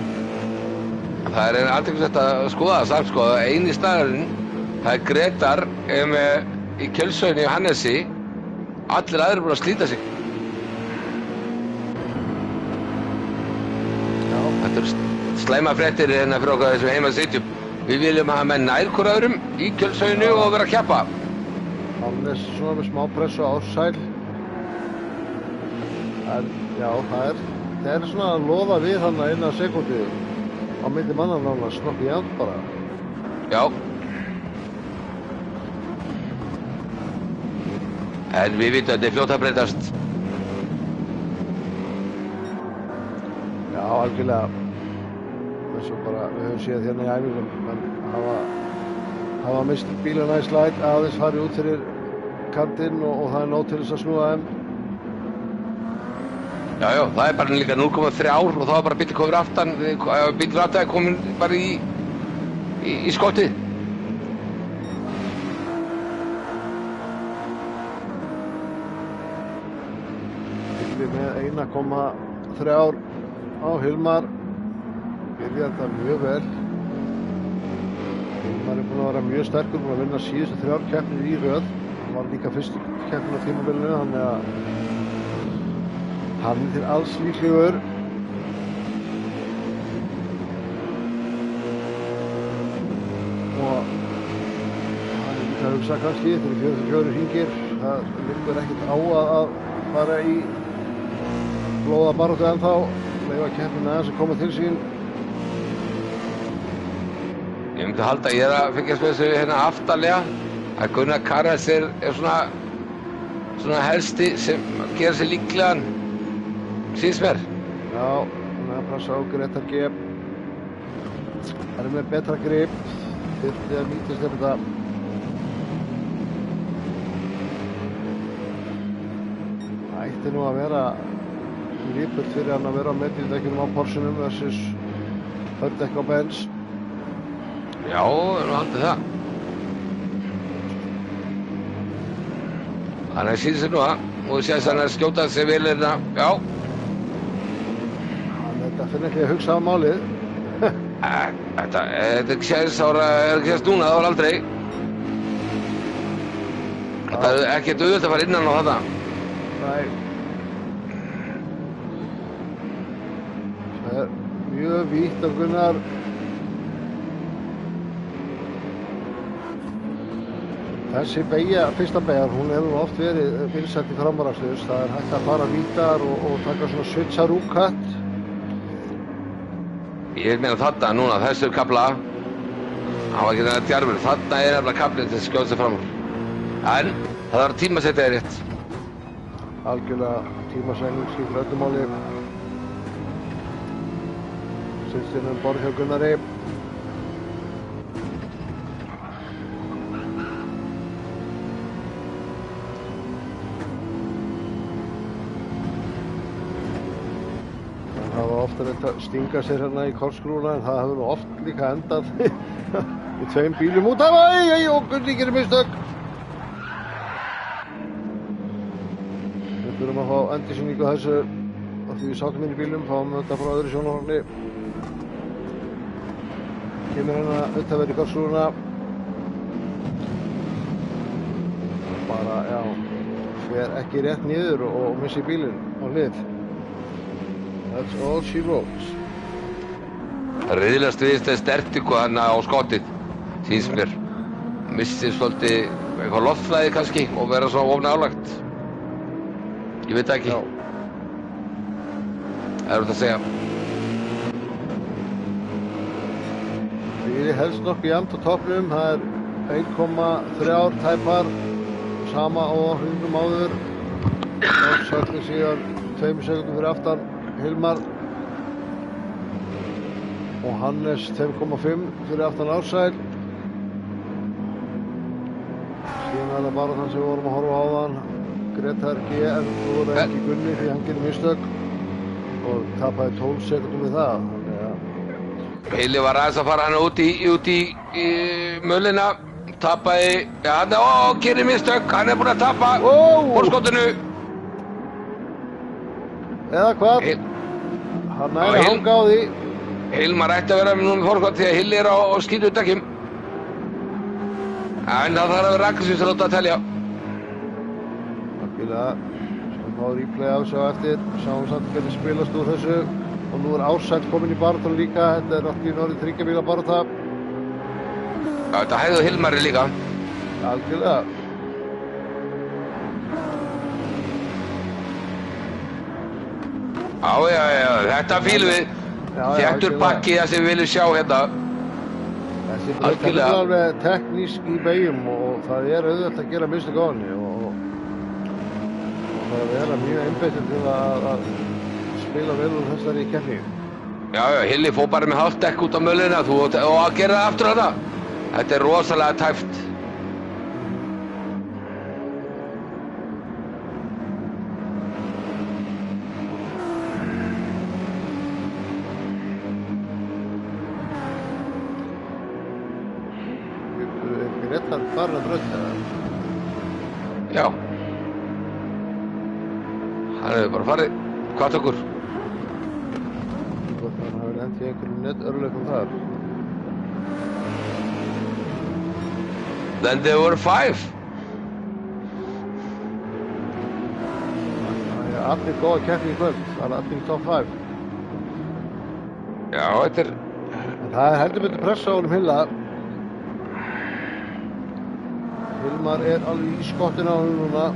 Það er athyglisvert að skoða það samt, sko, eini staðurinn, það er Gretar í kjölshóinu í Hannesi, allir aðrir búin að slíta sig. Þetta eru slæma fréttir hérna fyrir okkar þessum heima sitjum. Við viljum hafa menn nær hvor öðrum í kjölshóinu og vera að keppa. Hannes svona með smá pressu á Ársæl. En já, það er svona að loða við hann að innan sekúndu á milli mannan nánast nokkuð jafnt bara. Já. En við vitum að þetta er fljótt að breytast. Já, algjörlega. Eins og bara við höfum séð hérna í æfingum, menn hafa mist bíluna í slæt, aðeins farið út fyrir kantinn og það er nóg til þess að snúa þeim. Já, það er bara líka 0,3 ár og þá er bara bílinn komin aftan, bílinn aftan er komin bara í skottið. Hilli með 1,3 á Hilmar. Byrjaði þetta mjög vel. Hilmar er búinn að vera mjög sterkur, búinn að vinna síðustu 3 keppnir í röð. Hann var líka fyrstu keppnin á tímabilinu, þannig að hann er til alls líklegur. Og hann er líka að hugsa kannski, þetta eru 44 hringir. Það liggur ekkert á að fara í blóðabaráttu ennþá. Leyfa keppnina aðeins að koma til sín. Ég myndi halda að ég er að fylgjast með þessu hérna aftarlega að Gunnar Karels er svona helsti sem gera sig líklegan síðst mér. Já, hann er að pressa á Gretar G. Það er með betra grip, þurfti að nýtast þetta. Það ætti nú að vera lípult fyrir hann að vera á meðbíldekjunum á Porschunum versus hördekk á Benz. Já, nú haldið það. Hann sýnir sig núna og sést hann skjóta sig vel hérna, já. Þetta finn ekki að hugsa á málið. Þetta sést núna, það var aldrei. Þetta ekkert auðvitað að fara innan á þetta. Nei. Það mjög vítt af Gunnar. Þessi beygja, fyrsta beygjar, hún hefur oft verið vinsælt í framúraksturs. Það hægt að fara vítar og taka svona switcharoo-cut. Ég meina þarna núna, þessu kafla, hann var ekki það djarfur. Þarna nefnilega kaflinn til að skjóta sig fram úr. En það þarf að tímasetja þér rétt. Algjörlega tímasetning skiptir öllu máli. Systinn borð hjá Gunnari. Það var ofta reynt að stinga sér hérna í korskrúna en það hefur oft líka endað í tveim bílum út af og Gunni gerir mistök. Við þurfum að fá endursýningu á þessu af því við sátum inn í bílum, fáum þetta frá öðru sjónarhorni. Kemur hérna auðvitað verið í korskrúna. Bara, já, fer ekki rétt niður og missi bílinn á hlið. That's all she wrote. Riðlast við þetta stertingu hann á skottið, síns mér. Missi svolítið eitthvað loftflæði kannski og vera svo of nálagt. Ég veit það ekki. Já. Það er út að segja. Bílið helst nokkuð jafnt á toppnum. Það er 1,3 tæpar, sama á hringum áður. Og sællir síðan 2 sekundum fyrir aftan Hilmar og Hannes 2,5 fyrir aftan Ársæl. Síðan er það bara þann sem við vorum að horfa á þann, Gretar G, en þú voru ekki Gunni því hann gerir mistök og tapaði 12 sekundum við það. Hilli var aðeins að fara hann út í möllina, tapaði, ja hann gerir mistök, hann er búinn að tapa fórskotinu. Eða hvað? Hann er að hanga á því. Hilmar ætti að vera með núna fórskot því að Hilli er á skítu dekkjum. En það þarf að vera Ragnarssons að láta að telja. Algjörlega. Skulum fá replay á þessu á eftir. Sjáum samt hvernig spilast úr þessu. Og nú er Ársæll kominn í baráttu líka. Þetta er allt í norði þryggjabíla barátta. Þetta hægðu Hilmari líka. Algjörlega. Já, þetta fílum við. Þéttur pakki það sem við viljum sjá hérna. Þessi braut er alveg teknísk í beyjum og það er auðvitað að gera mistök á henni og það er að vera mjög einbeittur til að spila vel úr þessari keppni. Já, Hilli fór bara með hálft dekk út á möllina og að gera það aftur þetta. Þetta er rosalega tæft. Gretar farin að braut það? Já. Hann hefur bara farið hvart okkur. Hann hefur lent í einhverjum örðuleikum þar. Then there were 5. Það er allir góða keppni í kvöld. Það er allir í top 5. Já, þetta er... En það er heldur betur pressa á honum Hilla. Hilmar er alveg í skottinu á honum núna.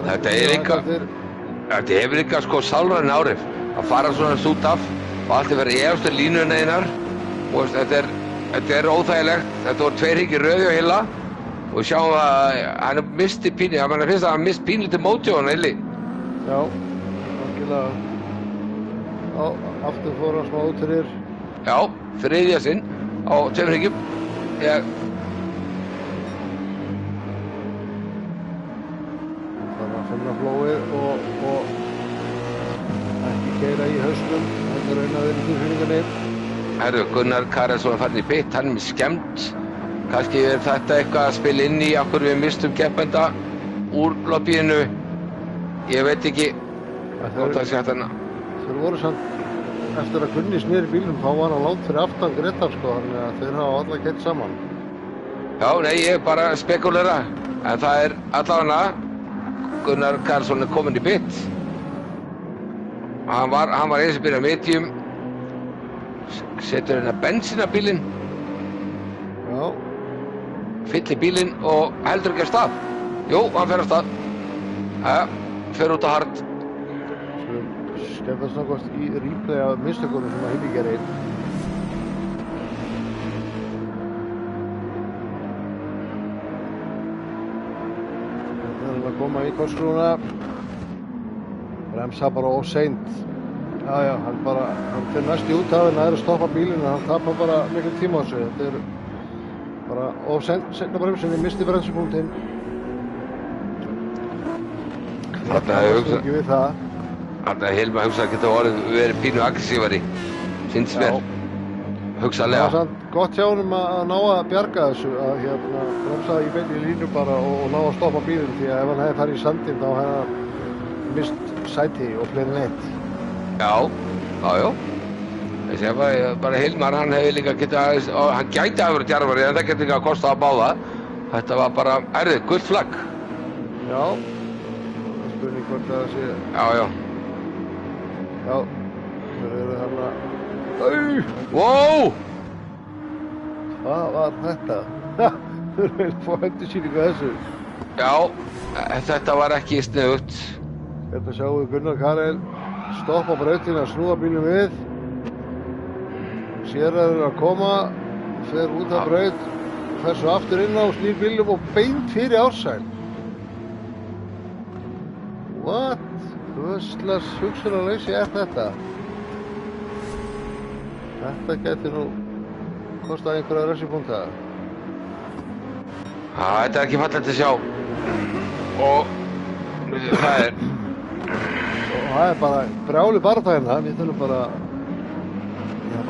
Þetta hefur líka sko sálræn áhrif að fara svona út af og allt er verið í efstu línuna einar og þetta er óþægilegt. Þetta voru 2 hringir röði á Hilla og sjáum að hann misti pínu, hann finnst að hann misti pínu til móti á hann Hilli. Já, algjörlega. Aftur fór hann smá út fyrir. Já, þriðja sinn á 2 hringjum. Finna flóið og ekki keyra í hausnum. Þetta er raun að vera í tilfinningunni. Herru, Gunnar Karelsson er farin í pitt, hann er með skemmt Kannski þetta eitthvað að spila inn í af hverju við mistum keppenda úr lobbíinu. Ég veit ekki hvort það sé hægt að... Þeir voru samt, eftir að Gunni sneri bílnum, þá var hann langt fyrir aftan Gretar, sko, þannig að þeir hafa alla gett saman. Já, nei, ég bara spekulera. En það allavega, Gunnar Karlsson kominn í pit. Hann var eins og byrjað medium. Setur hérna bensín á bílinn. Já. Fyllir bílinn og heldur ekki af stað. Jú, hann fer af stað. Fer út á hard. Skemmtast náttúrulega í replay af mistökunum sem að Hilli gerir. Þetta að koma í korskrúna. Bremsa bara óseint. Já, hann fyrir næst í úthafinn að stoppa bílinn en hann tapar bara miklu tíma á þessu. Þetta bara óseinna bremsinni, misti bremsupunktinn. Þarna hefur ekki við það. Þarna Hilmar hugsa að geta verið pínu aggressívari. Sýndist mér. Hugsaðlega. Það var samt gott hjá honum að ná að bjarga þessu, að bremsa í beinni línu bara og ná að stoppa bílinn, því að ef hann hefði farið í sandinn þá hefði hann mist sæti og fleiri neitt. Já. Ég sé bara Hilmar, hann hefði líka getað, hann gæti að vera djarfari en það geti ekki að kosta að báða. Þetta var bara, gult flagg. Já, spurning hvort það sé... Já. Þeir eru þarna... Wow! Hvað var þetta? Þeir eru að fá endursýningu að þessu. Já, þetta var ekki sniðugt. Hérna sjáum við Gunnar Karel stoppa brautina, snúa bílnum við. Sér að þeir eru að koma, fer út af braut, fer svo aftur inn á, snýr bílnum og beint fyrir Ársæl. What? Hvurslags hugsunarleysi þetta? Þetta gæti nú kostað einhverja refsipunkta. Þetta ekki fallegt að sjá. Og það bara brjáli barátægina. Við þurfum bara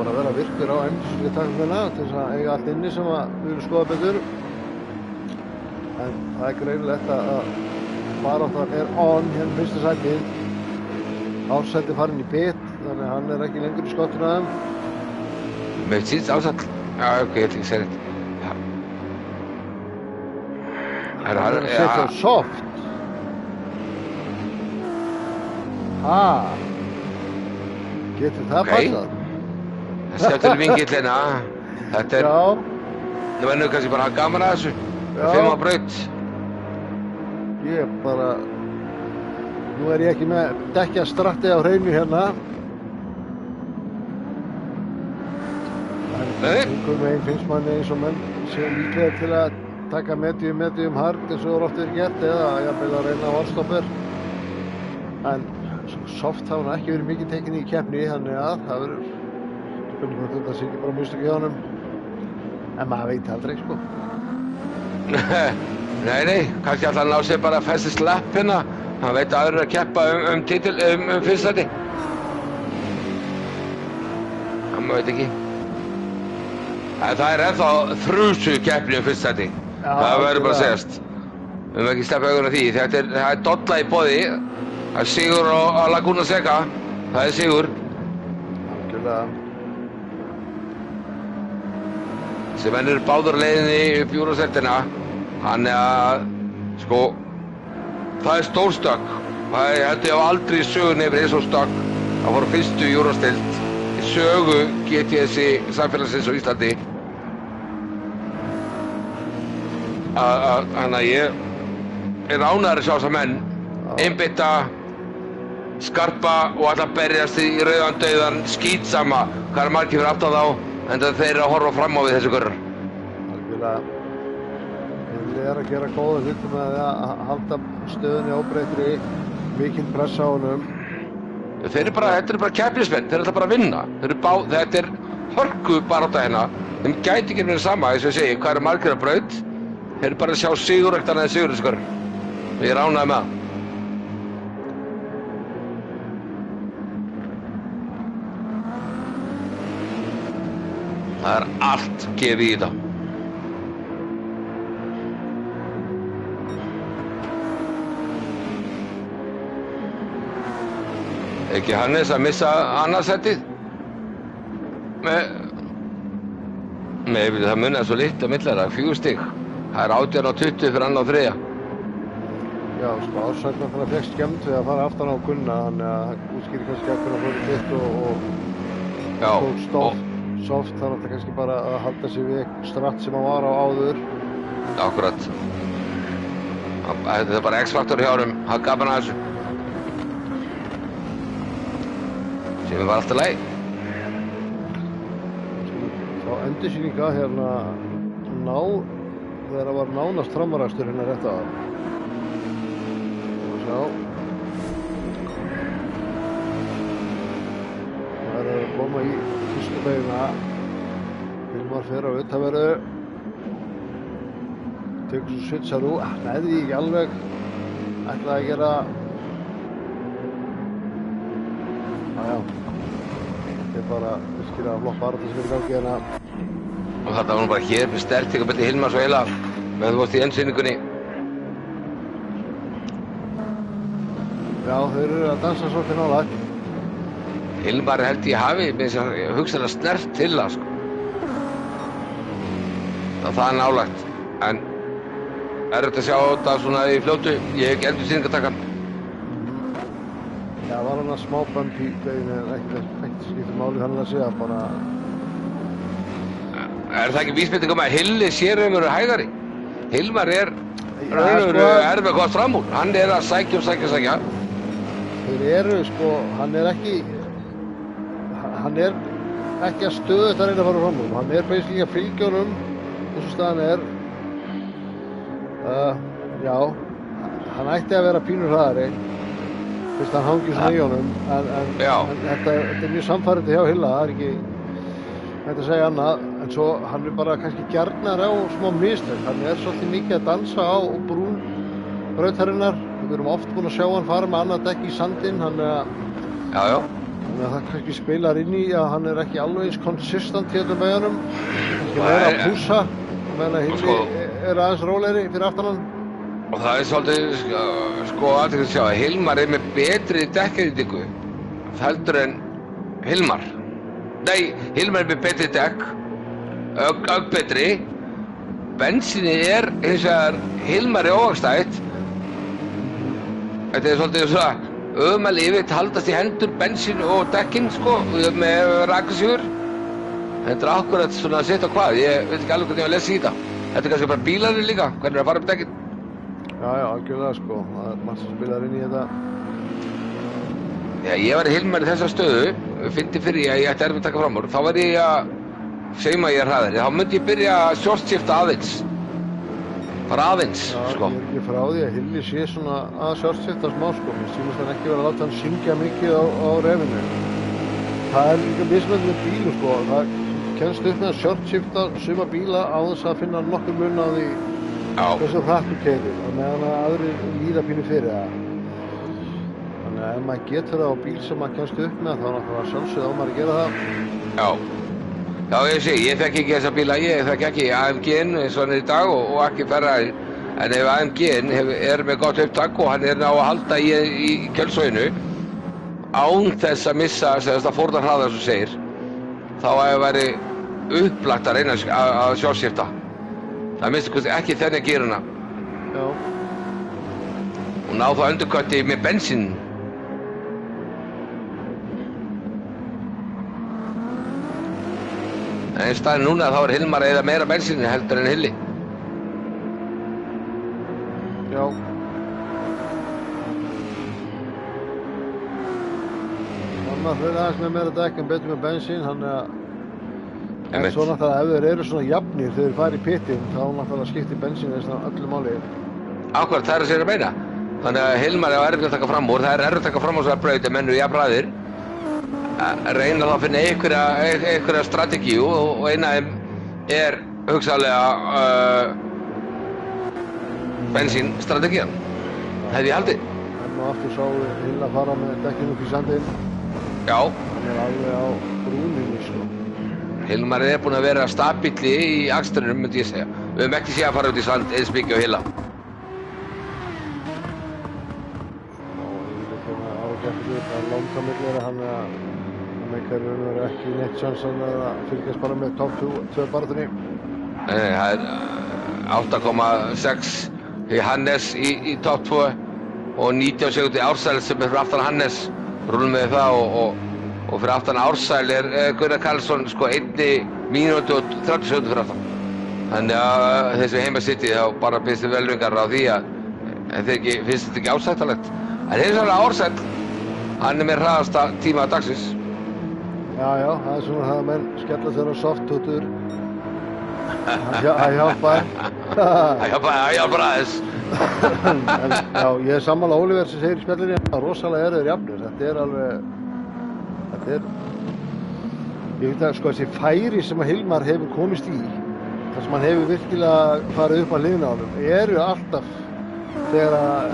að vera virkur á takmina til þess að eiga allt inni sem við viljum skoða betur. En það greinilegt að baráttan on hérna fyrsta sætið. Ársæti farinn í pit, þannig að hann ekki lengur í skottinu að þeim. Mér finnst Ársæll. Já, ok, ég ætla ekki að segja þetta. Hann að setja á soft. Getur það passað? Það skemmtur vingill hérna. Þetta Já. Það verður kannski bara gaman að þessu. Það á braut. Ég bara... Nú ég ekki með dekkjastratti á hreinu hérna. Einhvern veginn finnst manni eins og menn séu líklega til að taka medium hard eins og oft gert eða jafnvel að reyna á allstopper. En soft hafa hann ekki verið mikið tekin í keppni, þannig að það verður spurning hvort þetta sé ekki bara mistök hjá honum. En maður veit aldrei, sko. Nei, kannski alltaf ná sér bara festi slepp hérna. Hann veit að aðrir að keppa fyrstæti. Hann veit ekki. En það ennþá þrjusu keppni fyrstæti. Það verður bara að segjast. Við höfum ekki sleppa augun af því. Það er dolla í boði. Það er sigur á Laguna Seca. Það er sigur. Algjörlega. Sem menn eru báður leiðinni upp Júróseltina. Hann að, sko, það er stór stökk. Það held ég á aldrei í sögunni yfir eins og stökk. Það voru fyrstu Júróstild í sögu GTS samfélagsins á Íslandi. Þannig að ég er ánægður að sjá þessa menn einbeita, skarpa og alltaf berjast í rauðan dauðan, skítsama hvað margir fyrir aftan þá, en þeir eru að horfa fram á við þessu görur. Algjörlega. Þeir að gera góða hluti með að halda stöðunni óbreyttri, mikil pressa á honum. Þetta eru bara keppnismenn, þeir ætla bara að vinna. Þetta er hörku barátta hérna. Þeim gæti ekki verið sama, eins og ég segi, hvað margir að braut. Þeir eru bara að sjá sigurrektarna eða sigur þessu görur. Og ég er ánægður með það. Það er allt gefið í þetta. Ekki Hannes að missa annarsætið það munaði svo litt á milli, 4 stig. Það er 18 og 20 fyrir annar og þriðja. Já, sko, Ársæll náttúrulega fékk skemmt við að fara aftan á Gunna, þannig að það útskýrir kannski að Gunna fór í þitt og tók soft, þannig að það kannski bara að halda sig við stratt sem hann var á áður. Akkurat. Þetta er bara X-faktor hjá honum, hann gaf hann að þessu. Sem var alltaf leið. Þá endursýninga hérna þegar það var nánast framarakstur hérna rétt á. Sjá. Það er að koma í fyrstu beiguna. Hilmar fer á utanverðu. Tekur svo switchar úr. Næði ekki alveg. Ætlaði að gera. Já. Þetta er bara virkilega flott baráttu sem er í gangi hérna. Og þetta var nú bara hér með sterkt milli Hilmars og Hilla meðan þú varst í endsýningunni. Já, þeir eru að dansa svolítið nálægt. Hilmar held ég hafi með þess að hugsanlega snert Hilla, sko. Það er nálægt. En erfitt að sjá þetta svona í fljótu. Ég hef ekki endursýningatakkan. Já, var hann að smá bump í deginu en ekkert skiptir máli þannig að segja bara. Er það ekki vísbending að Hilli sér hægari? Hilmar er erfið að komast fram úr. Hann er að sækja. Þeir eru, sko, hann er ekki að stöðugt að reyna að fara fram úr. Hann er basically að fylgja honum eins og staðan er. Já, hann ætti að vera pínur hraðari. Fyrst hann hangir svona í honum. En þetta er mjög samfærandi hjá Hilla, það er ekki hægt að segja annað. En svo hann er bara kannski gjarnar á smá mistök. Hann er svolítið mikið að dansa á brún brautarinnar. Við erum oft búin að sjá hann fara með annað dekk í sandinn. Þannig að það kannski spilar inn í að hann er ekki alveg eins konsistent hérna með honum. Kannski meira að pússa. Meðan að Hilli er aðeins rólegri fyrir aftan hann. Og það er svolítið, sko, aðeins að sjá að Hilmar er með betri dekkjadýtingu heldur en Hilmar. Nei, Hilmar er með betri dekk, betri. Bensinni er hins vegar Hilmar er óhagstætt. Þetta er svolítið svona öðmæli yfir haldast í hendur bensin og dekkinn, sko, með rakasjúr. Þetta er akkurat svona að setja á hvað, ég veit ekki alveg hvernig ég var að lesa í þetta. Þetta er kannski bara bílarnir líka, hvernig er að fara upp dekkinn. Já, algjörlega, sko. Það er margt sem spilar inn í þetta. Já, ég var í Hilmar í þessa stöðu, fyndi fyrir ég að ég ætti erfitt að taka fram úr. Þá var ég að, segjum að ég er hraðari, þá myndi ég byrja að shortshifta aðeins. Bara aðeins, sko. Já, ég er ekki frá því að Hilli sé svona að shortshifta smá, sko. Mér sýnist hann ekki vera að láta hann syngja mikið á refinu. Það er líka mismunandi með bílum, sko. Það kemst upp með að shortshifta suma bíla á þess að finna nokkur mun á því hversu hratt þú keyrir, og meðan að aðrir líða pínu fyrir það. Þannig að ef maður getur það á bíl sem maður kemst upp með, þá er náttúrulega sjálfsögð á maður að gera það. Já, ég sé, ég þekki ekki þessa bíla, ég þekki ekki AMG-in eins og hann er í dag og ekki Ferrari. En ef AMG-in er með gott upptak og hann er á að halda í kjölsóinu án þess að missa þess að fórna hraða sem segir, þá að væri upplagt að reyna að shortshifta. Það minnst ekki þenni að gera hana. Já. Og ná þá undercutti með bensín. En einn staðinn núna þá er Hilmar að eyða meira bensín heldur en Hilli. Já. Hann fyrir aðeins með meira dekk en betur með bensín, hann er að en svo náttúrulega ef þeir eru svona jafnir þegar þeir fara í pitinn, þá náttúrulega skiptir bensín þess að öllu máli. Akkurat, það er að segja að meina. Þannig að Hilmar er erfitt að taka fram úr, það er erfitt að taka fram úr þessar braut ef menn eru jafn hraðir. Reyna þá að finna einhverja strategíu og eina af þeim er hugsanlega bensínstrategían. Hefði ég haldið. En aftur sá Hill að fara með dekkinu upp í sandinn. Já. Hann er alveg á brúninni, sko. Hilmar er búinn að vera stabílli í akstrinum, myndi ég segja. Við höfum ekki séð að fara út í sand eins mikið á Hilla. Og yfirleitt hérna á keppir það langt á milli þeirra, hann meikar ekki neitt sjansan að fylgjast bara með top 2 barðunni. Nei, það er 8,6 í Hannes í top 2 og 19 sekúndur í Ársæl sem fyrir aftan Hannes, rúlum með það og fyrir aftan Ársæl Gunnar Karlsson sko 1 mínútu og 30 sekúndur fyrir aftan. Þannig að þessi heima sitt þá bara finnst þið velvingar á því að finnst þetta ekki ásættanlegt. En hins vegar Ársæl, hann með hraðasta tíma dagsins. Já, það er svona það að menn skella sér á softtútur. Það hjálpar. Það hjálpar aðeins. En já, ég er sammála Oliver sem segir í spjallinni að rosalega þeir jafnir. Ég veit að sko þessi færi sem að Hilmar hefur komist í, þar sem hann hefur virkilega farið upp að hliðina á honum, eru alltaf þegar að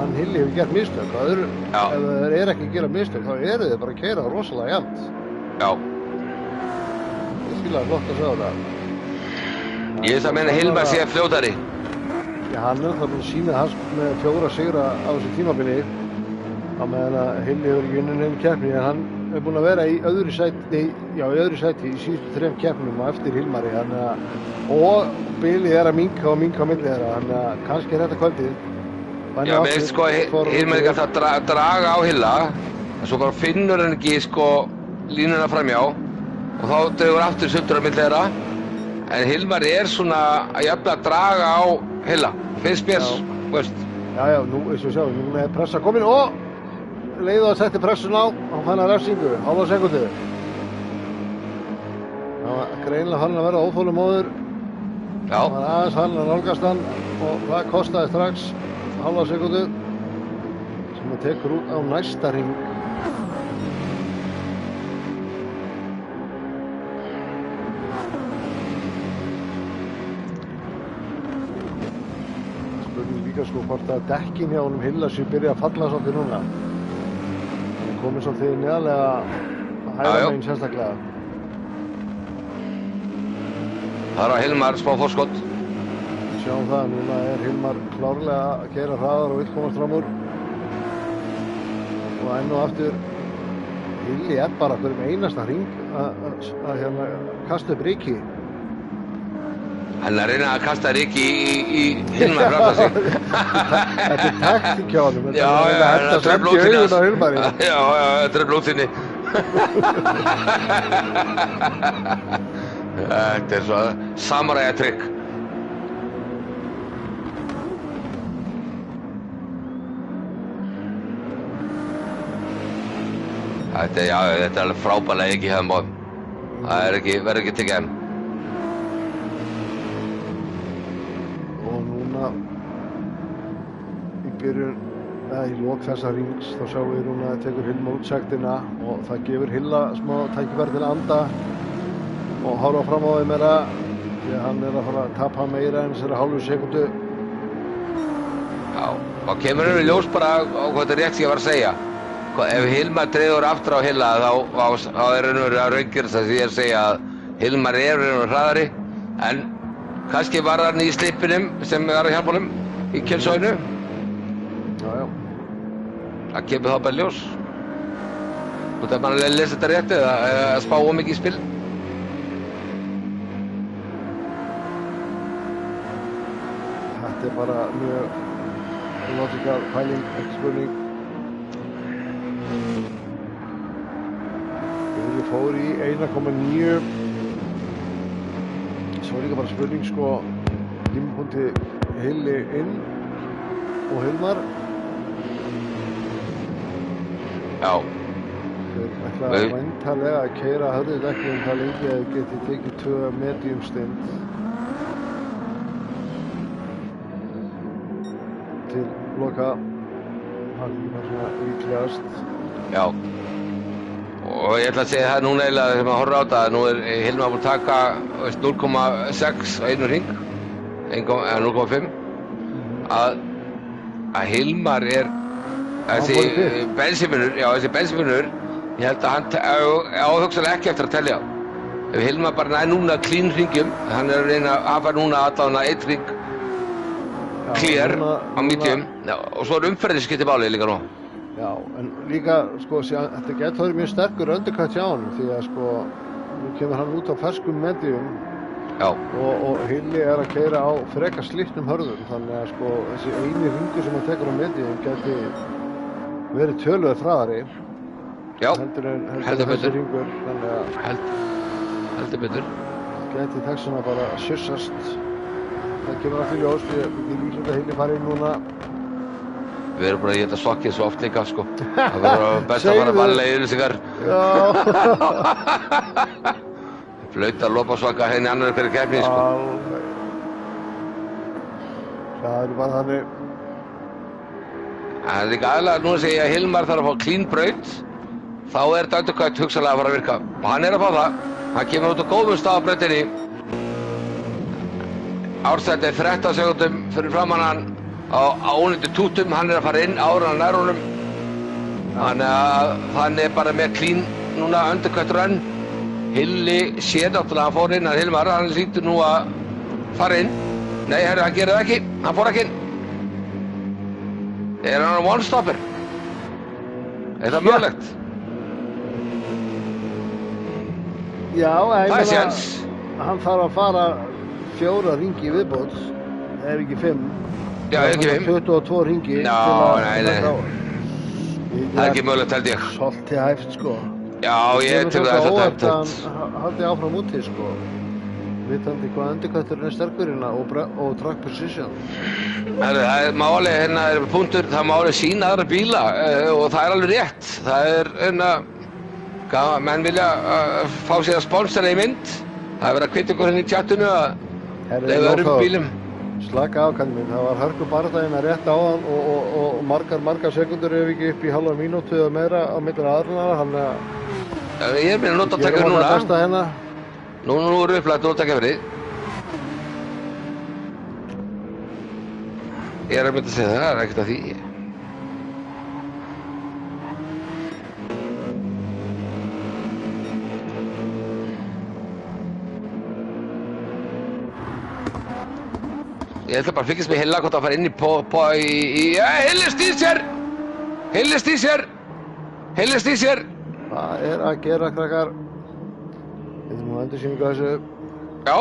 hann Hilli hefur gert mistök. Ef þeir ekki að gera mistök, þá eru þeir bara að keyra rosalega jafnt. Já. Ég skilja flott að segja það. Ég veist að meina Hilmar sé fljótari. Já, hann það búin að sína hans með 4 sigra á þessu tímabili á meðan að Hilli hefur ekki unnið neinn keppni, en hann er búin að vera í öðru sæti í síðustu 3 keppnum á eftir Hilmari, og bilið að minnka á milli þeirra, þannig að kannski þetta kvöldið. Já, mér finnst sko Hilmar ekki að draga á Hilla, en svo bara finnur hann ekki sko línuna framjá og þá dregur aftur sundur á milli þeirra, en Hilmar svona að jafnvel að draga á Hilla, finnst mér, veist. Já, nú, eins og sjá, nú er pressa komin og leiðu að setja pressun á, hann fann að refsingu, hálfa sekundu. Það var greinilega hann að vera óþolinmóður. Já. Það var aðeins hann að nálgast hann og það kostaði strax hálfa sekundu sem það tekur út á næsta hring. Spurning líka sko hvort að dekkin hjá honum Hilla séu byrja að falla svolítið núna. Það komið svolítið neðarlega að hægra megin sérstaklega. Það er á Hilmar smá forskott. Sjáum það, núna er Hilmar klárlega að keyra hraðar og vill komast fram úr. Og enn og aftur, Hilli er bara hverjum einasta hring að kasta upp riki. Hann er að reyna að kasta riki í Hilmar fram sig. Þetta er taktík hjá honum. Já, þetta semt í augun á Hilmari. Já, þetta er blóðþinni. Þetta er svo samuræja trikk. Þetta er alveg frábærlega ekki hefðum bóðum. Það verður ekki tekið heim. Og núna í byrjun, eða í lok þessa rings, þá sjáum við núna að tekur Hilmar út sektina og það gefur Hilla smá tækifæri til að anda og horfa fram á þeim meira því að hann er að fara að tapa meira en þessari hálfu sekundu. Já, og kemur við ljós bara á hvað þetta er rétt sem ég var að segja. Ef Hilmar dregur aftur á Hilla þá er raunverulega að raungerast það sem ég er að segja að Hilmar er raunverulega hraðari, en kannski var hann í slipinum sem var að hjálpa honum í kjölsóinu. Já. Það kemur þá bara ljós. Þú þarf bara að lesa þetta rétt eða spá mikið í spil. Þetta er bara mjög logikal pæling, ekki spurning. Hilli fór í 1,9. Svo er líka bara spurning sko, tímapunkti Hilli inn og Hilmar. Já. Þeir ætla væntanlega að keyra höfðudekkjum það lengi að þeir geti tekið 2 medium stint til loka. Það er svona líklegast. Já. Og ég ætla að segja það núna eiginlega þegar maður horfir á þetta, nú er Hilmar búinn að taka 0,6 á einu hring, 0,5, að Hilmar er þessi bensínmunur, ég held að hann á hugsanlega ekki eftir að telja. Ef Hilmar bara nær núna clean hringjum, hann er að reyna að hafa núna allavega 1 hring clear á medium, og svo er umferðin skiptir máli líka nú. Já, en líka, sko, þetta getur verið mjög sterkur undercut hjá honum því að, sko, nú kemur hann út á ferskum medium Já. og Hilli að keyra á frekar slitnum hörðum, þannig að, sko, þessi eini hringur sem hann tekur á medium geti verið töluvert hraðari. Já, heldur en heldur þessi betur. hringur, þannig að Heldur betur. geti þess vegna bara að sussast. Það kemur allt í ljós, ég líklegt að Hilli fari inn núna. Við erum bara að geta sokkið svo oft líka, sko. Það verður best að fara varlega í yfirlýsingar. Já. Flaut að lopa svaka henni annar hverju keppni, sko. Alveg. Það er bara þannig. Það er líka aðlega, nú segja að Hilmar þarf að fá clean braut, þá er þetta undercut hugsanlega að fara að virka. Og hann er að fá það. Hann kemur út á góðum stað á brautinni. Árstætt er 13 sekúndum fyrir framan hann á ónýttu tútum. Hann er að fara inn áður en hann nær honum. Þannig að hann er bara með clean núna undercut run. Hilli sér náttúrulega að hann fór inn að Hilmar. Hann hlýtur nú að fara inn. Nei, herru, hann gerir það ekki. Hann fór ekki inn. Er hann one-stopper? Er það mögulegt? Já, ég Það er séns. hann þarf að fara 4 hringi í viðbót, ef ekki 5. Já, ef ekki 5. 22 hringi. Já, nei. Það er ekki mögulegt, held ég. Svolítið hæft, sko. Já, ég tek það óvart þetta. að hann haldi áfram úti, sko. Vitandi hvað undercutturinn er sterkurinn og track position. Það er máli, hérna er punktur, það máli sína aðra bíla og það er alveg rétt. Það er menn vilja fá sér að sponsora í mynd. Það er verið að hvetja ykkur henni í tjattinu að leiða öðrum bílum. Slaka á, kallinn minn. Það var hörku bardaginn að rétt á hann og margar sekundur ef ekki upp í halva mínútu eða meira á milli aðrunara, þannig að Ég er meina notatækja núna. besta hérna. Nú eru upplætt notatækja fyrir. Ég er að mynda að segja það er ekkert að því. Ég ætla bara að fylgjast með Hilla hvort að fara inn í Hilli stýr sér! Hvað er að gera, krakkar? Þetta er nú endursýningu á þessu. Já,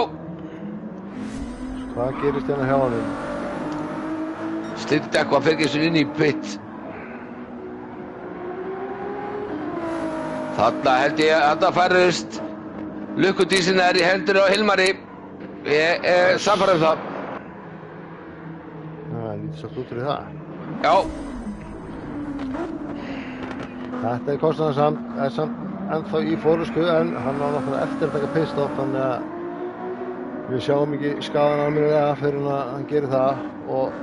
Hvað gerist hérna hjá honum? slítið dekk og Ferguson inn í pit. Þarna held ég að þetta færðist. Lukkudísin er í hendur á Hilmari. Ég er sannfærður um það. Lítið svo út fyrir það. Já, Þetta er kostnaðarsamt, er samt ennþá í fórusku en hann á náttúrulega eftir að taka pitstop, þannig að við sjáum ekki skaðan almennilega fyrir hann gerir það og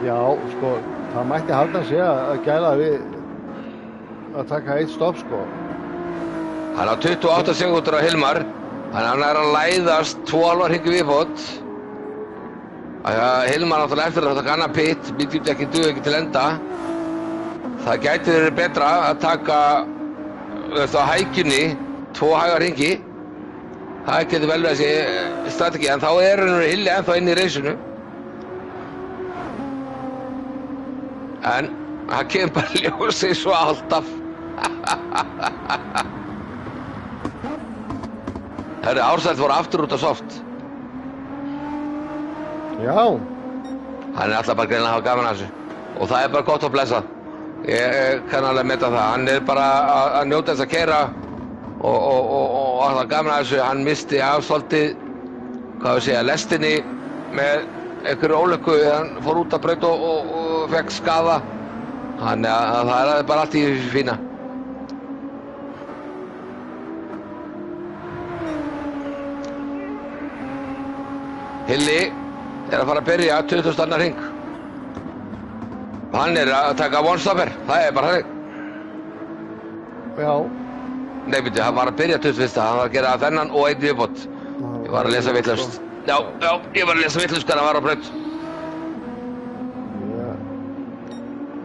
já, sko, það mætti halda hann sig að gæla við að taka eitt stopp, sko. hann á 28 sekúndur á Hilmar. Hann er að læðast 12 hringi viðbót. Hilmar náttúrulega eftir að taka annað pit, bíldekkin duga ekki til enda. Það gæti verið betra að taka á hækjunni 2 hæga hringi. Það getur vel verið þessi strategi, en þá er hann Hilli ennþá inn í reysinu. En hann kemur bara ljósið svo alltaf. Ársæll fór aftur út á soft. Já. Hann er alltaf bara greinilega að hafa gaman að þessu. Og það er bara gott að blessa. Ég kann alveg meta það. Hann er bara að njóta þess að keyra og alltaf gaman að þessu. Hann misti af svolítið, lestinni með einhverju ólukku. Hann fór út að braut og fekk skaða. Þannig að það er bara allt í fína. Hilli er að fara að byrja 20. annar hring. Hann er að taka one-stopper, það er bara þannig. Já. Nei, byrju, hann var að byrja 21. Hann var að gera þennan og einn viðbót. Ég var að lesa vitlaust. Já, ég var að lesa vitlaust hvernig hann var á braut.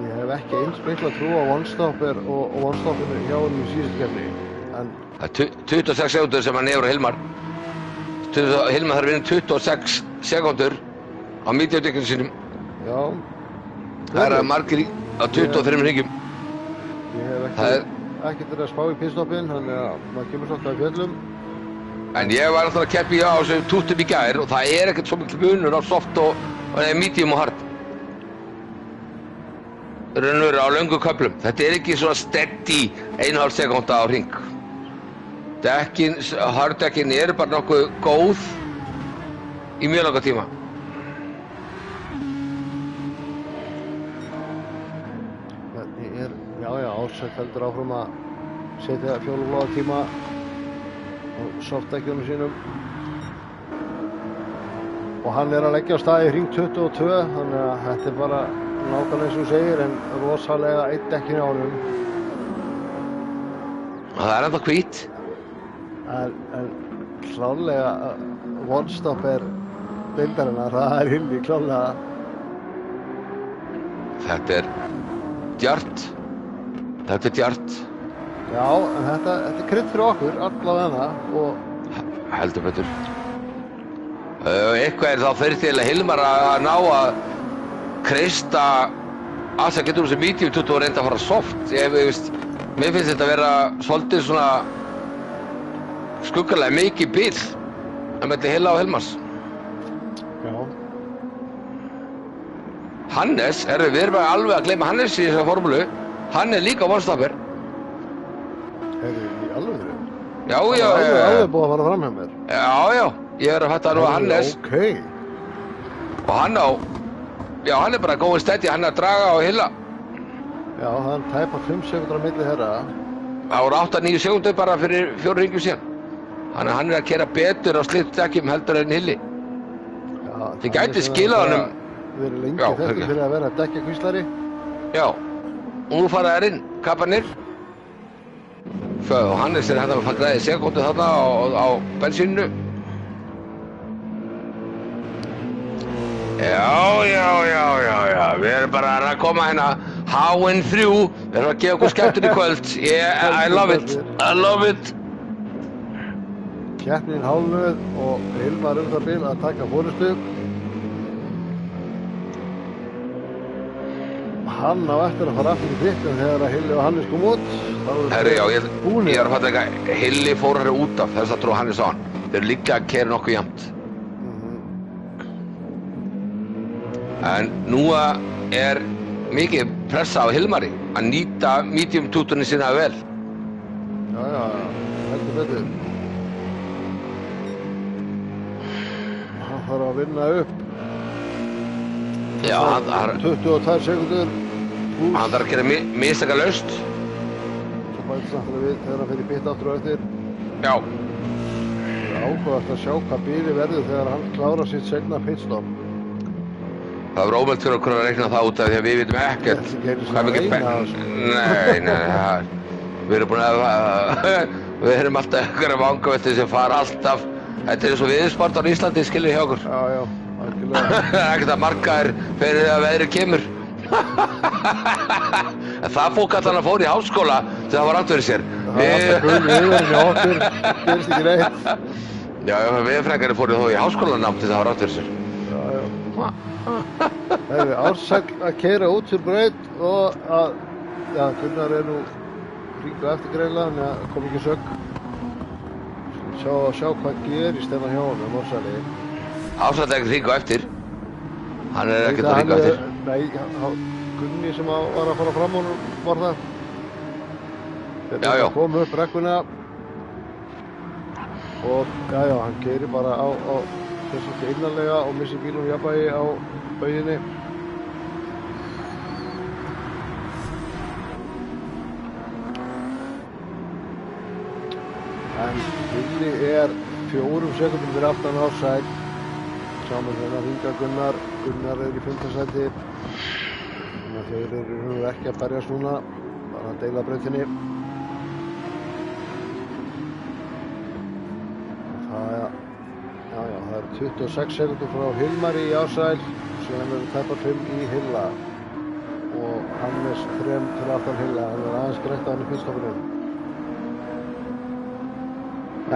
Ég hef ekki eins mikla trú á one-stopper og one-stopperinu hjá honum í síðustu keppni. Það er 26 sekúndur sem hann hefur á Hilmar. Hilmar þarf að vinna 26 sekúndur á mediumdekkinu sínum. Já. Það er að á 23 hringjum. Ég hef ekkert verið að spá í pitstoppin, þannig að maður kemur svolítið af fjöllum. En ég var alltaf að keppa á þessum tútum í gær og það ekkert svo mikil munur á soft og medium og hard. Raunveru á löngum köflum. Þetta ekki svona steady 1,5 sekúnda á hring. Harddekkin bara nokkuð góð í mjög langa tíma. Ársæll heldur áfram að setja fjólubláa tíma á softdekkjunum sínum og hann að leggja á stað í hring 22, þannig að þetta bara nákvæmlega eins og þú segir, en rosalega eitt dekkin á honum. Það ennþá hvít. En klárlega one-stop deildarinnar, það Hilli klárlega. Þetta djart. Þetta djart. Já, en þetta krydd fyrir okkur, allavega og... Heldur betur. Eitthvað þá fyrir til að Hilmar að ná að kreista að það getur þessi medium 20 og reynda að fara soft. Mér finnst þetta að vera svolítið svona skuggalega mikið bil að melli Hilla og Hilmars. Já. Hannes, við erum alveg að gleyma Hannes í þessari formúlu. Hann líka one-stopper. Í alvöru? Já. Alveg búið að fara fram hjá mér. Já, ég að fatta nú að Hannes. Okay. Og hann bara góð steady, hann að draga á Hilla. Já, hann tæpa 5 sekúndur á milli þeirra. Það voru 8-9 sekúndur bara fyrir 4 hringjum síðan. Hann að keyra betur á slitdekkjum heldur en Hilli. Þið gæti skilað honum. Við erum lengi þekktir fyrir að vera dekkjakvíslari. Já. Og nú fara þær inn, kappanir. Og Hannes hérna að fara græði sekúndu þarna á bensíninu. Já. Við erum bara að koma hérna HN3. Við erum að gefa okkur skemmtun í kvöld. I love it. Keppnin hálfnuð og Hilmar það bil að taka forystu. Hann á eftir að fara aftur í pittin þegar að Hilli og Hannes kom út. Herri, já, ég að fatta eitthvað. Hilli fór hér út af þess að trú Hannes á hann. Þeir eru líka að keyra nokkuð jafnt. En nú mikið pressa á Hilmari að nýta medium tútunni sína vel. Já, heldur betur. Hann þarf að vinna upp. Já, 22 sekúndur. Hann þarf að gera mistakalaust. Svo bætist hann við þegar hann fer í pitt aftur og eftir. Já. Það er áhugavert að sjá hvað bíli verður þegar hann klárar sitt seinna pitstop. Það var ómögulegt fyrir okkur að reikna það út af því að við vitum ekkert hvað mikið Nei, við erum búin við erum alltaf ykkur vangaveltir sem fara alltaf. Þetta eins og viðsport á Íslandi, skilur hjá okkur. Já, algjörlega. Ekkert að marka fyrir að veðrið kemur. En það fólk allan að fór í háskóla þegar það var rangt fyrir sér. Það var alltaf gull viðurinn hjá okkur, gerist ekki neitt. Já, viðfrækari fóru þó í háskólanám til það var rangt fyrir sér. Ársæll að keyra út fyrir braut og Gunnar nú hringu eftir greinlega, þannig að kom ekki sögg. Sjá hvað gerist hérna hjá honum, Ársælli. Ársæll ekkert hringu eftir. Hann ekkert að hringu eftir. Nei, Gunni sem var að fara fram honum var það. Já. Kom upp brekkuna og hann keyrir bara á þessu innanlega og missir bílum jafnvægi á bauginni. En Hilli 4 sekúndum fyrir aftan Ársæll. Saman þennan hringa Gunnar. Gunnar í 5. sæti. Þannig að þeir eru ekki að berjast núna, bara að deila brautinni. Það eru 26 sekúndur frá Hilmari í Ársæll, síðan eru tæpar 5 í Hilla og Hannes 3 til aftan Hilla, hann aðeins greitt á hann í pitstoppinu.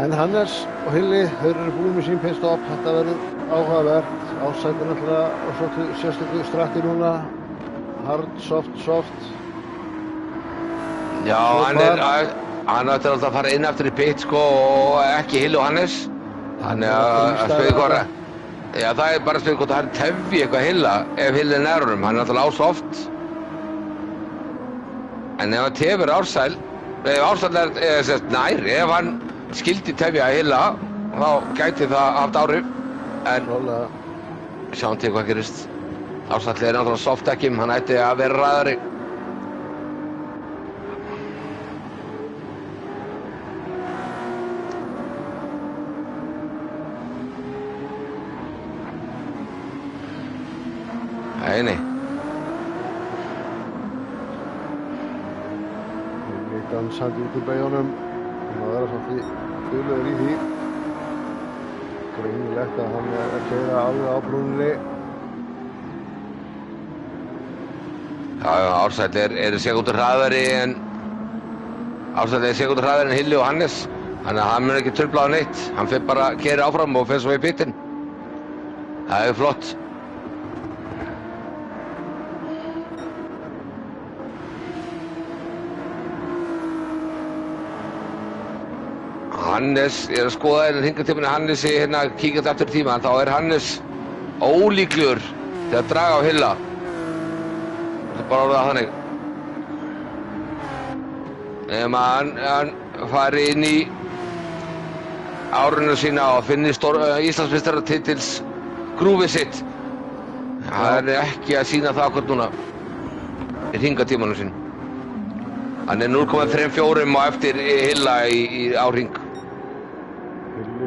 En Hannes og Hilli, þeir eru búin með sín pitstopp, þetta verður áhugavert. Ársæll náttúrulega og svo sérstöku strætti núna. hard, soft. Já, hann ætti alltaf að fara inn aftur í pit sko og ekki Hill og Hannes. Þannig að spila hvora. Já, það er bara að spila hvort hann tefji eitthvað Hilla ef Hill er nær honum. Hann er alltaf á soft. En ef hann tefur Ársæl, ef Ársæl er nær, ef hann skildi tefja Hilla, þá gæti það haft áhrif. En sjáum til hvað gerist. Ársæl er náttúrulega soft ekki, hann ætti að vera ræðari. Nei. Dansandi út úr beigjunum. Það var svolítið duglegur í því. Greinilegt að hann er að keyra alveg á brúninni. Já, Ársæll er sekúndur hraðari en Hilli og Hannes. Þannig að hann mun ekki trufla á neitt. Hann fer bara að keyra áfram og fer svo í pitinn. Það er flott. Hannes, ég er að skoða hérna hringatíminu Hannesi hérna kíkjandi aftur tíma, þá er Hannes ólíklegur til að draga á Hilla. Það er bara orðið að þannig. Nema hann fari inn í árinu sína og finni Íslandsmeistaratitils grúfið sitt. Það er ekki að sýna það okkur núna í hringatímanum sín. Hann er 0,34 á eftir Hilla á hring.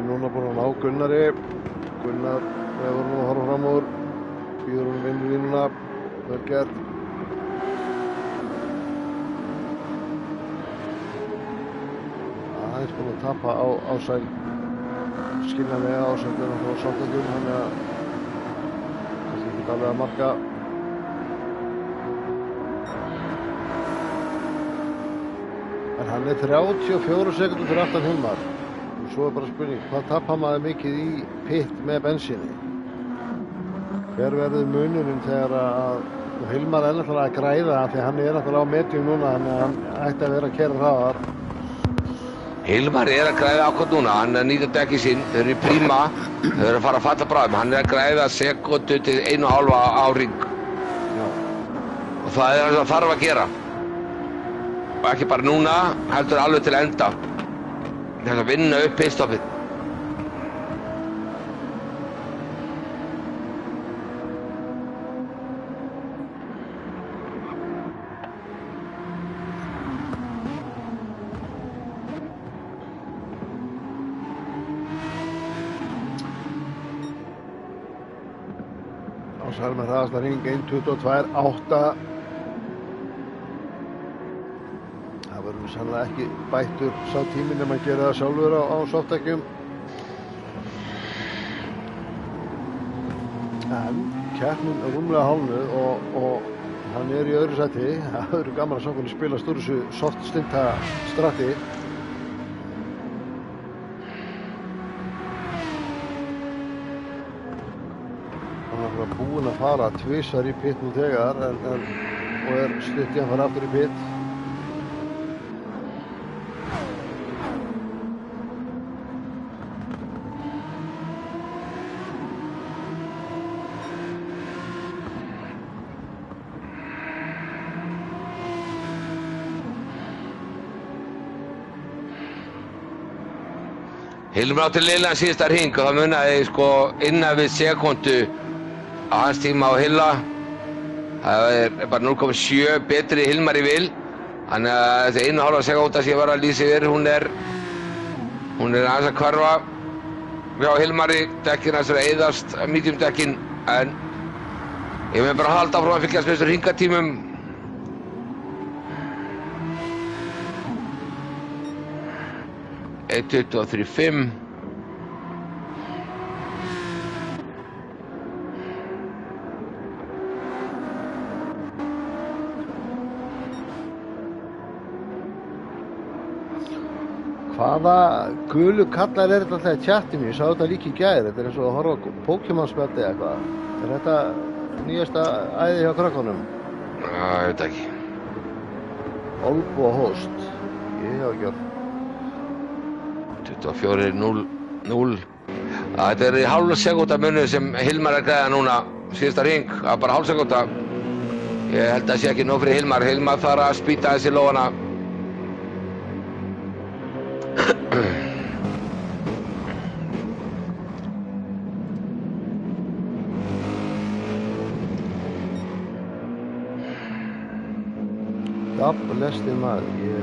Núna búinn að ná Gunnari. Gunnar hefur nú að horfa fram úr, býður hún vinnulínuna, vel gert. Aðeins búinn að tapa á Ársæl, skiljanlega Ársæl er náttúrulega á sáttendum, þannig að kannski ekki alveg að marka. En hann er 34 sekúndur fyrir aftan Hilmar. Svo er bara spurning, hvað tapar maður mikið í pit með bensíni? Hver verður munurinn þegar að Hilmar er náttúrulega að græða því að hann er náttúrulega á medium núna, þannig að hann ætti að vera að keyra hraðar. Hilmar er að græða ákvæmt núna, hann er að nýta dekki sín, þau eru í príma, þau eru að fara að falla bráðum, hann er að græða sekúndu til 1,5 á hring. Já. Og það er það sem þarf að gera. Og ekki bara núna, heldur alveg til enda. Það er að vinna upp pitstoppið. Ársæl með hraðasta hring 1.22.8. Það verður sannlega ekki bættur sá tíminn ef maður gerir það sjálfur á softdekkjum. En keppnin er rúmlega hálfnuð og hann er í öðru sæti. Það verður gaman að sjá hvernig spilast úr þessu softstinta stratti. Hann er búinn að fara tvisvar í pit nú þegar og er stutt í að fara aftur í pit. Hilmar átti liðlegan síðasta hring og það munaði sko innan við sekúndu á hans tíma á Hilla. Það er bara 0,7 betri Hilmar í vil. Þannig að þetta 1,5 sekúnda sem ég var að lýsa yfir, hún er aðeins að hverfa hjá Hilmari. Dekkin hans er að eyðast, medium dekkin, en ég mun bara halda áfram að fylgjast með þessu hringatímum. Eitt 23.5. Hvaða gulu kallar er þetta alltaf í chatinu? Ég sá þetta líka í gær. Þetta er eins og að horfa á Pokémon-spjalli eða eitthvað. Er þetta nýjasta æði hjá krökkunum? Já, ég veit ekki. Olbohost. Ég hef ekki orð. 24:0. Þetta í hálf sekúnda munur sem Hilmar greiða núna, síðasta hring, bara hálf sekúnda. Ég held að sé ekki nóg fyrir Hilmar. Hilmar þarf að spýta þessi lófana. Lestin maður, ég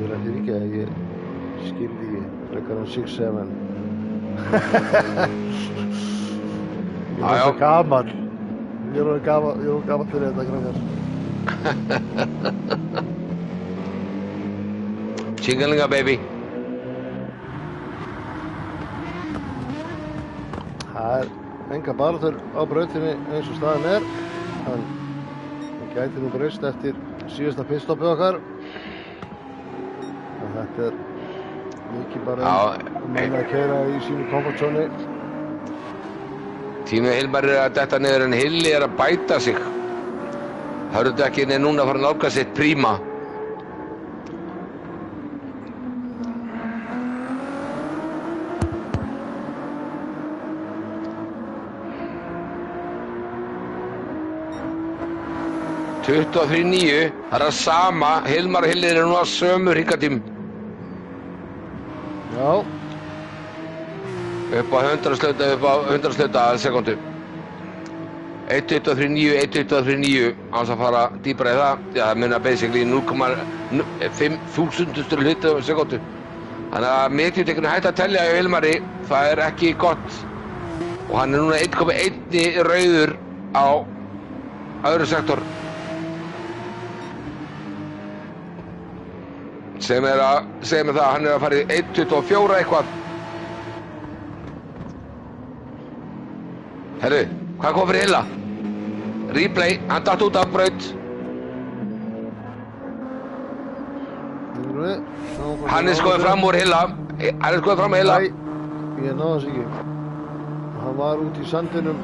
rættir ekki að ég skildi frekar 6-7. Ég er svo gaman. Ég er gaman fyrir þetta krakkar. Tjingalinga baby. Það enga baráttur á brautinni eins og staðan en það gæti nú breyst eftir síðasta pitstoppið okkar. En þetta mikið bara að keyra í sínu komfortzóni. Tími Hilmar að detta niður en Hilli að bæta sig. Hörðudekkin núna að fara að nálgast sitt príma. Það er að sama, Hilmar og Hilli eru nú að sömu hringatím. Já. Upp á 100 slauta sekundu. 1:23.9, 1:23.9 á þess að fara dýpra í það. Já, það munar basically 0,5 þúsundustur hluta sekundu. Þannig að mikilvægtekinu hægt að telja í Hilmari, það er ekki gott. Og hann er núna 1,1 rauður á öðru sektor. Sem er að segja mig það að hann er að fara í 1:24 eitthvað. Herru, hvað kom fyrir Hilla? Replay, hann datt út af braut. Hann er skoðið fram úr Hilla. Nei, ég náði þess ekki. Hann var út í sandinum.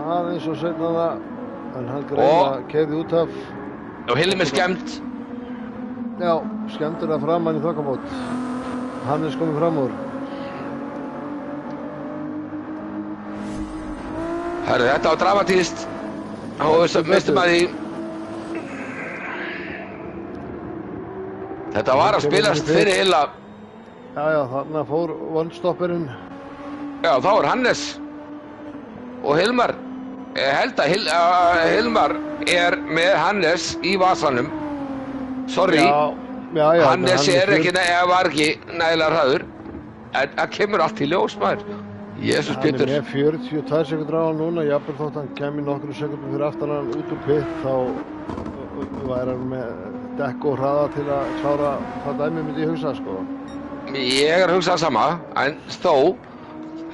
Aðeins og seinna það. En hann greina keyrði út af. Og Hilli með skemmt. Já, skemmtur að framann í þokkabót. Hannes komið fram úr. Herru, þetta var dramatískt. Og mistum að því. Þetta var að spilast fyrir Hilla. Já, þarna fór one-stopperinn. Já, þá er Hannes og Hilmar. Ég held að Hilmar er með Hannes í vasanum. Sorry, já, Hannes var ekki nægilega hraður. En það kemur allt í ljós, maður. Jesús Pétur. Hann er með 42 sekundur á hann núna, jafnvel þótt hann kemur nokkru sekundum fyrir aftan hann út úr pit, þá væri hann með dekk og hraða til að klára það dæmi, myndi ég hugsa, sko. Ég er að hugsa það sama, en þó,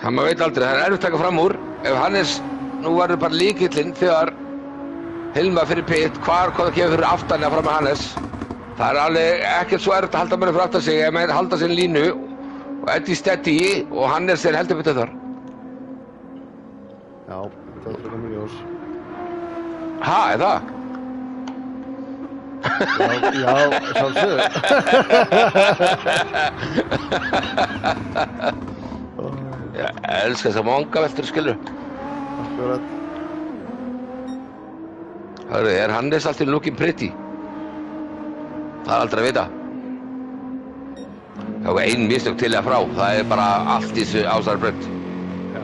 það maður veit aldrei, það er erfitt að taka fram úr. Ef Hannes, nú verður bara lykillinn þegar Hilmar fyrir pit, hvað kemur fyrir aftan eða fram með Hannes. Það er alveg ekkert svo erfitt að halda mönnum fyrir aftan sig, ef maður halda sér línu og Eddie steady og Hannes er heldur betur þar. Já, þetta er fyrir mjög ljós. Ha, er það? Já, sjálfsögðu. Ég elska þess að manga veltur, skilur. Akkurat. Hörru, er Hannes alltaf looking pretty? Það er aldrei að vita. Það var ein mistök til að frá, það er bara allt í þessu ásarbraut. Já,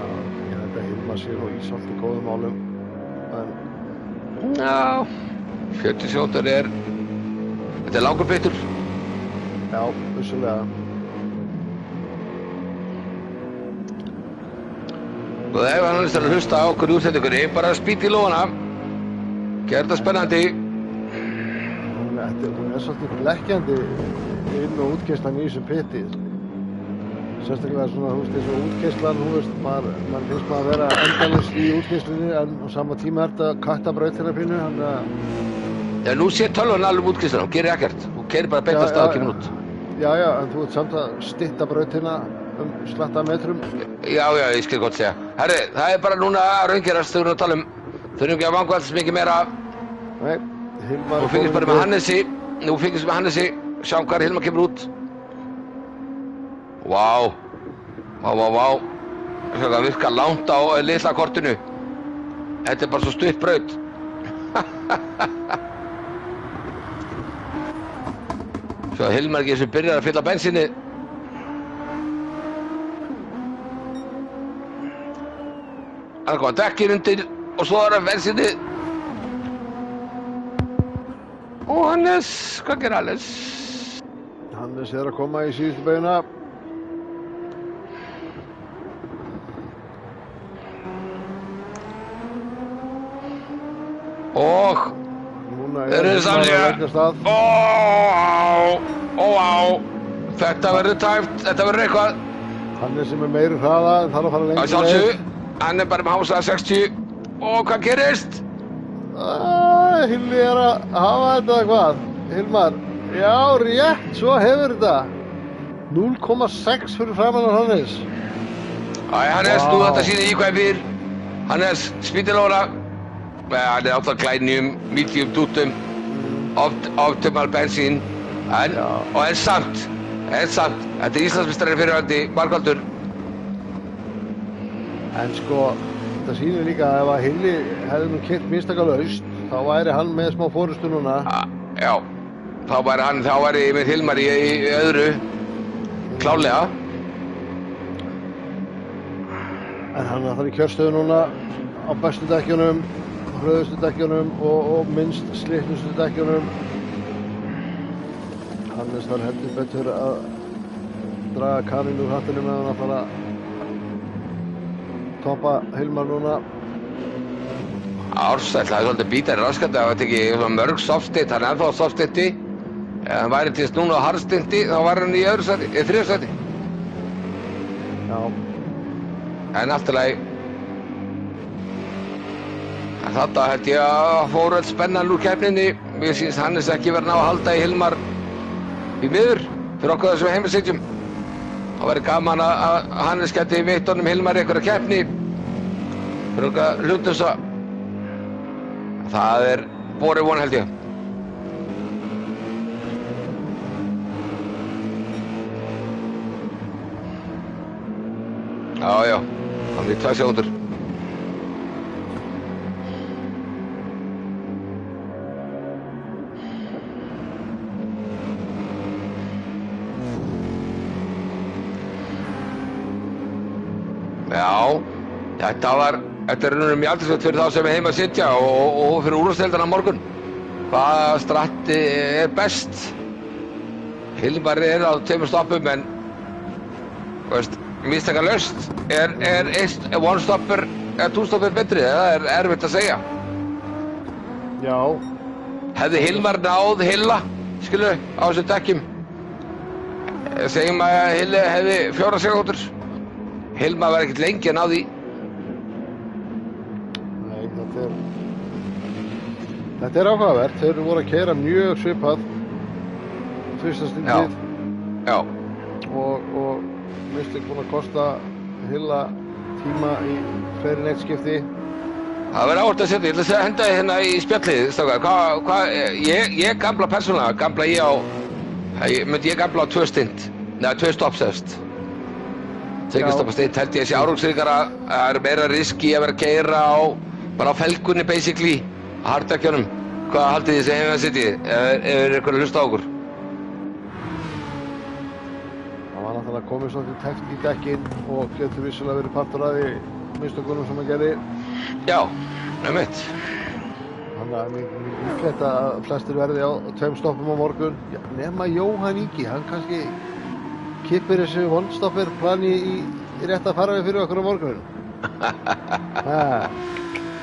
ég held að Hilmar sé og Ísholt í góðum málum. Já, 40 sekúndur þetta er langur betur. Já, vissulega. Og ef hann er að hlusta á okkur í útsendingunni, bara spýta í lófana. Gerð þetta spennandi. Hún er svolítið blekkjandi inn- og útkeislan í þessu piti. Sérstaklega svona, eins og útkeislan, mann finnst maður að vera endalaust í útkeislinni, en á sama tíma er þetta kattabrautina pínu, þannig að... Já, nú sé tölvan alveg útkeislan, hún gerir ekkert. Hún keyrir bara beint af stað og kemur út. Já, en þú ert samt að stytta brautina slatta metrum. Já, ég skil gott segja. Herri, það er bara núna að raungerast þegar við erum að tala um Þurfum ekki að vangvælst mikið meira. Nei, Hilmar... Nú fylgist bara með Hannesi. Sjáum hvað Hilmar kemur út. Vá. Það virkar langt á litla kortinu. Þetta bara svo stutt braut. Svo Hilmar ekki sem byrjar að fylla bensinni. Hann koma dekkin undir og svo það bensinni. Og Hannes, hvað gerir Hannes? Hannes að koma í síðustu beina. Og þeir eru samsíða. Þetta verður tæft, þetta verður eitthvað. Hannes sem meiri hraða en þarf að fara lengur leið. Hann bara með hásaða 60. Og hvað gerist? Hilli að hafa þetta hvað? Hilmar, já rétt, svo hefur þetta 0,6 fyrir framan á Hannes. Hannes, þú þetta sýnir í hvað fyrir. Hannes, spýtilóra. Hann alltaf glænjum, medium dútum, optimal bensín. En samt, þetta Íslandsmeistarinn fyrirhandi, margfaldur. En sko, þetta sýnir líka að ef að Hilli hefði nú keyrt mistakalaust, þá væri hann með smá forystu núna. Já, þá væri með Hilmar í öðru, klálega. En hann þarf í kjörstöðu núna á bestu dekkjunum, hröðustu dekkjunum og minnst slitnustu dekkjunum. Hannes þarf heldur betur að draga kaninn úr hattinu með hann að fara toppa Hilmar núna. Ársæll, það svolítið bítari raskandi að þetta ekki mörg softstitt, hann ennþá softstitti. Ef hann væri til núna á hardstitti, þá var hann í öðru sæti, eða þriðja sæti. Já. En allt í lagi. Þetta held ég að fór öll spennan úr keppninni. Mér sýnst Hannes ekki verið að halda í Hilmar í miður fyrir okkur þessum heimasitjum. Það væri gaman að Hannes gæti veitt honum Hilmar einhverja keppni fyrir okkar hlutlausa. Það borið von held ég. Já, hann er 2 sekúndur. Já, þetta er mjög athyglisvert fyrir þá sem er heima að sitja og fyrir úrvalsdeildina á morgun. Hvaða stratti er best? Hilmar á 2 stoppum en mistakalaust. Er one stopper eða 2 stopper betri? Það er erfitt að segja. Já. Hefði Hilmar náð Hilla, skilur, á þessum dekkjum? Segjum að Hilli hefði 4 sekúndur. Hilmar var ekkert lengi að ná því. Nei, þetta er áhugavert. Þeir voru að keyra mjög svipað fyrsta stundið. Já. Og mistik búin að kosta Hilla tíma í fleiri en eitt skipti. Það verður áhugavert að setja. Ég ætla að henda þið hérna í spjallið, strákar. Ég gamla persónulega, myndi ég gamla á 2 stint. Neða 2 stoppsest. 2 stoppastint held ég að sé árangsríkara. Það er meira riski að vera að keyra bara á felgunni basically, á harddekkjunum. Hvað haldið þið sem heima að sitja? Ef eitthvað að hlusta á okkur? Það var náttúrulega komið svolítið tæft í dekkin og getur vissulega verið partur af því mistökunum sem hann gerði. Já, einmitt. Þannig að mér líklegt að flestir verði á 2 stoppum á morgun. Já, nema Jóhann Ingi, hann kannski kippir þessu one-stopper plani í rétt að fara við fyrir okkur á morgun.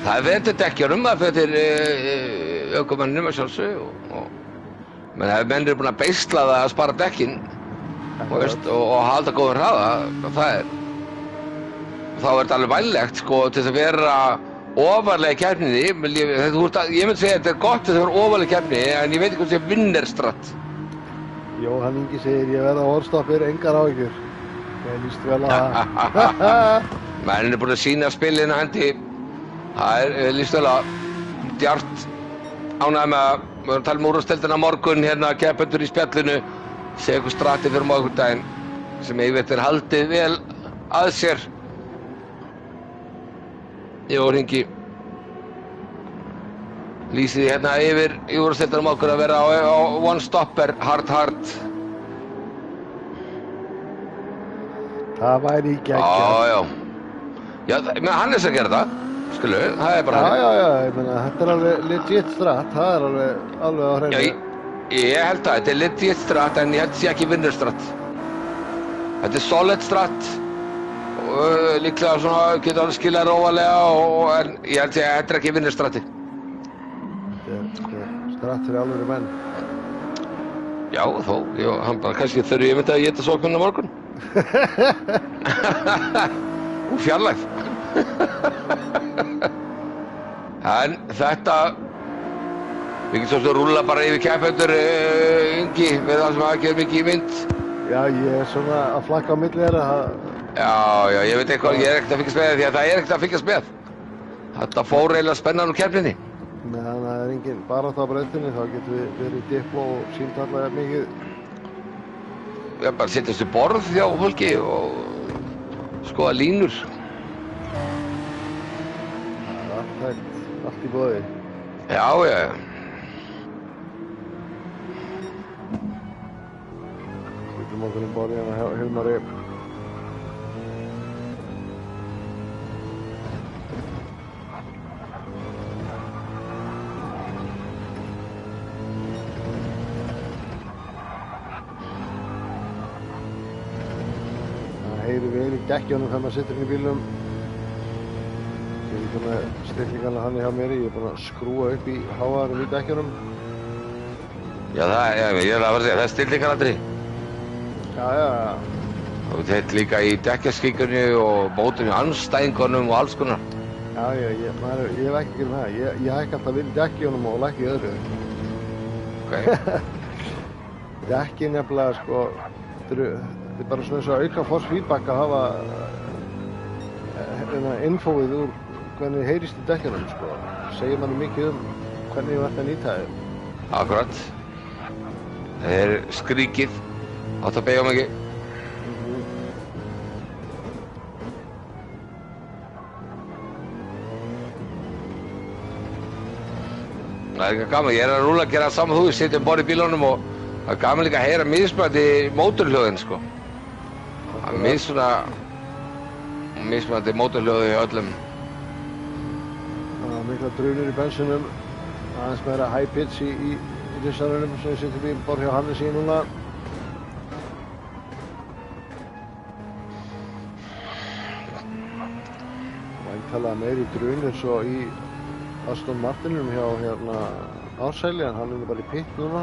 Það fyrir dekkjunum, það fyrir ökumannum að sjálfsög menn ef menn eru búin að beisla það að spara dekkin og halda góðan hraða, þá þetta alveg vænlegt sko til þess að vera ofarlega í keppninni. Ég myndi segja að þetta gott að það vera ofarlega í keppninni en ég veit ekki hvort það vinnerstratt. Jóhann Ingi segir ég verða one-stopper, engar áhyggjur. Ég líst vel að Menn er búin að sýna spilinu hendi Það lífstöðlega djart ánægð með að við erum að tala úrvalsdeildina á morgun hérna keppendur í spjallinu segja ykkur strati fyrir morgundaginn sem ég veit haldið vel að sér í Óringi lýsið hérna yfir í úrvalsdeildina á morgun að vera á one stopper hard Það væri geggjað. Já, hann að gera það skilu, það bara Já, ég meina, þetta alveg legit strat, það alveg á hreinu. Já, ég held að þetta legit strat en ég held sé ekki vinnur strat. Þetta solid strat og líklega svona getur alveg skilað róalega en ég held sé að þetta ekki vinnur strati. Þetta strat fyrir alvöru menn. Já, þó, hann bara kannski þurfi ég myndi að geta sóknuna á morgun. Úr fjarlægð. En þetta við getum svo rúlla bara yfir keppendur Ingi við það sem ekki mikið í mynd. Já, ég svona að flakka á milli þeirra. Já, ég veit eitthvað, ég ekkert að fylgjast með því að það ekkert að fylgjast með. Þetta fór eiginlega spennan úr keppninni. Meðan það engin barátta á brautinni þá getum við verið í dipló og sýnt allavega mikið. Já, bara setjast við borð hjá fólki og skoða línur. Allt í boði. Já. Sýtum okkur borð hérna hjá Hilmari. Það heyrir vel í dekkjunum þegar maður situr inn í bílnum. Ég er með stillingarna hann hjá mér, ég er búinn að skrúa upp í hávaðanum í dekkjunum. Já, ég er að vera að segja, það stillingarandri. Já. Og þetta líka í dekkjaskíkunni og bótunni anstæðingunum og alls konar. Já, ég hef ekki gerð með það. Ég hækka alltaf inn í dekkjunum og lækka í öðru. Ok. Dekki nefnilega, sko, þetta er bara svona eins og auka force feedback að hafa infóið úr hvernig heyrist í dekkjunum, sko. Segir manni mikið hvernig þú ert að nýta þér. Akkurat. Það skríkið, átt að beygja mikið. Það eitthvað gaman, ég að rúlla að gera saman þú, sitja borð í bílunum og það gaman líka að heyra mismunandi mótorhljóðin, sko. Það mismunandi mótorhljóði í öllum. Það mikla drunur í bensinum, aðeins meira high pitch í rissarunum sem við sitjum í borð hjá Hannesi núna. Væntanlega meiri drunur svo í Aston Martinum hjá hérna Ársæli, en hann bara í pitt núna,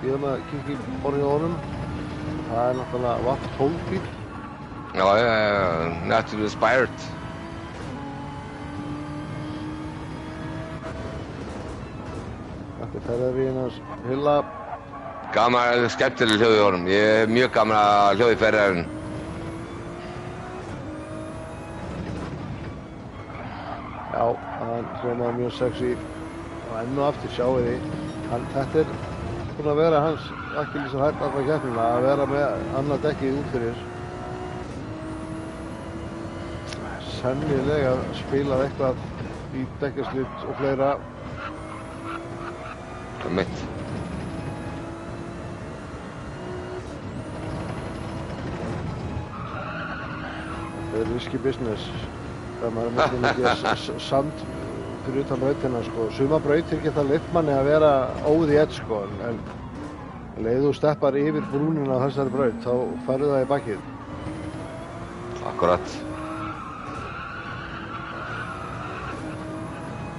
ég er með að kíkja í borð hjá honum. Það náttúrulega VAT 12 bíl. Já, naturally inspired. Þetta er ferðavíinn hans Hilla. Gaman, skemmtileg hljóð í honum. Ég hef mjög gaman að hljóð í ferðavíinn. Já, hann hljómaði mjög sexy og enn og aftur sjáu því. Þetta er búinn að vera hans akkilísarhæll alla keppnina, að vera með annað dekkið út fyrir. Sennilega spilað eitthvað í dekkjaslit og fleira. Það er mitt. Þetta er risky business. Það maður er mikið sand fyrir utan brautina, sko. Suma brautir geta leyft manni að vera óði ett, sko, en leið þú steppar yfir brúnina á þessari braut, þá færðu það í bakkið. Akkurat.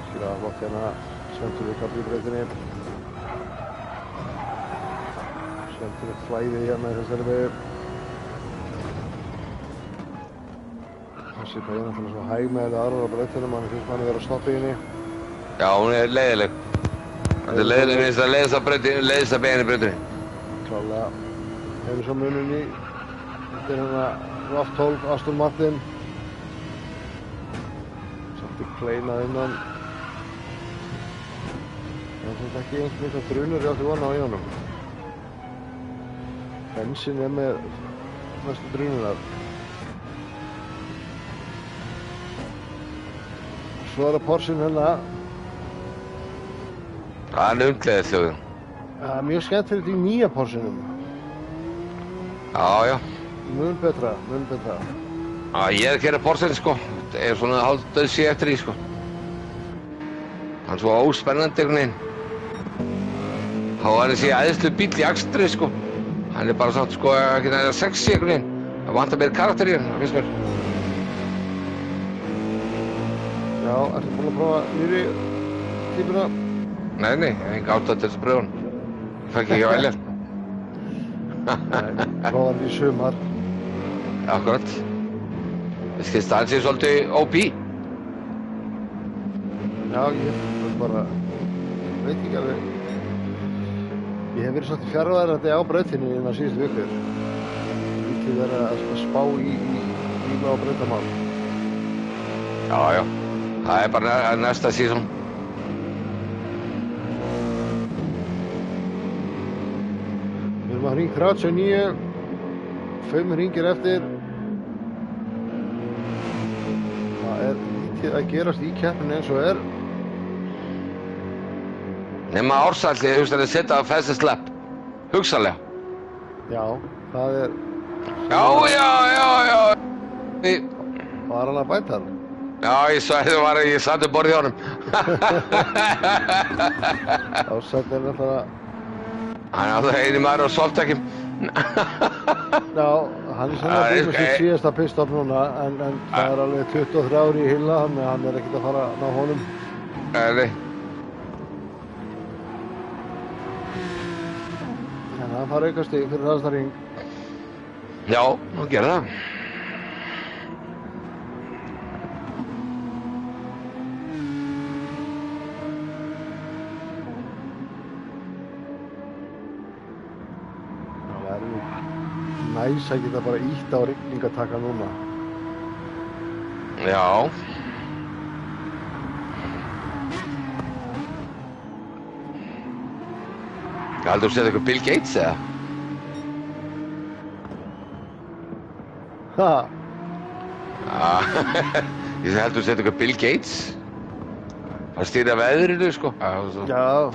Skilja að flott hérna skemmtileg kafli í brautinni. Skemmtileg flæði hérna í þessari vegu. Þessi bara er náttúrulega svo hæg með þetta aðrar á brautinum, manni finnst manni vera að stoppa í henni. Já, hún er leiðileg. Þetta er leiðileg, minnst að leiðist að beina í brautinni. Klálega. Hefur svo munun í. Þetta er hérna RAV 12 Aston Martin. Svolítið kleina innan. Það er ekki eins mikla drunur ég átti vona á í honum. Bensin með mestu drununar. Svo það Porschen hérna. Það undlegið hljóðin. Það mjög skemmtilegt í nýja Porschenum. Já. Mun betra. Já, ég að gera Porschen sko. Það svona hálfdauð sé eftir því sko. Hann svo óspennandi einhvern veginn. Þá var þessi æðislu bíll í akstri sko. Hann bara samt sko ekki nægilega sexy einhvern veginn. Það vantar meira karakter í hann, það finnst mér. Já, ertu búinn að prófa nýri típuna? Nei, ég hef enga ástæðu til þess að pröfa hann. Það fæk ekki að velja. Nei, prófa hann í sumar. Akkurat. Það skilst að hann sé svolítið OP. Já, ég bara veit ekki alveg. Ég hef verið svolítið fjarverandi á brautinni innan síðustu vikur. Lítið verið að spá í bíla og brautamál. Já. Það er bara næsta sísón. Við erum að hring 39, 5 hringir eftir. Það er lítið að gerast í keppninni eins og er. Nema ársallið, hugsanlega setja á fastest lap. Hugsanlega. Já, það er... Já. Var hann að bæta hann? Já, ég satt um borðið hjá honum. Ársallið er náttúrulega... Hann er alltaf eini maður á softtekkim. Já, hann er svona að búið sitt síðasta pistol núna, en það er alveg 23 ári í hylla, þannig að hann er ekkert að fara að ná honum. Nei. En hann fara auka stig fyrir næsta hring. Já, nú gera það. Það er næs að geta bara ítt á rigningataka núna. Já. Heldur þú að setja eitthvað Bill Gates eða? Ha? Ég heldur þú að setja eitthvað Bill Gates? Það stýra veðrinu sko. Já.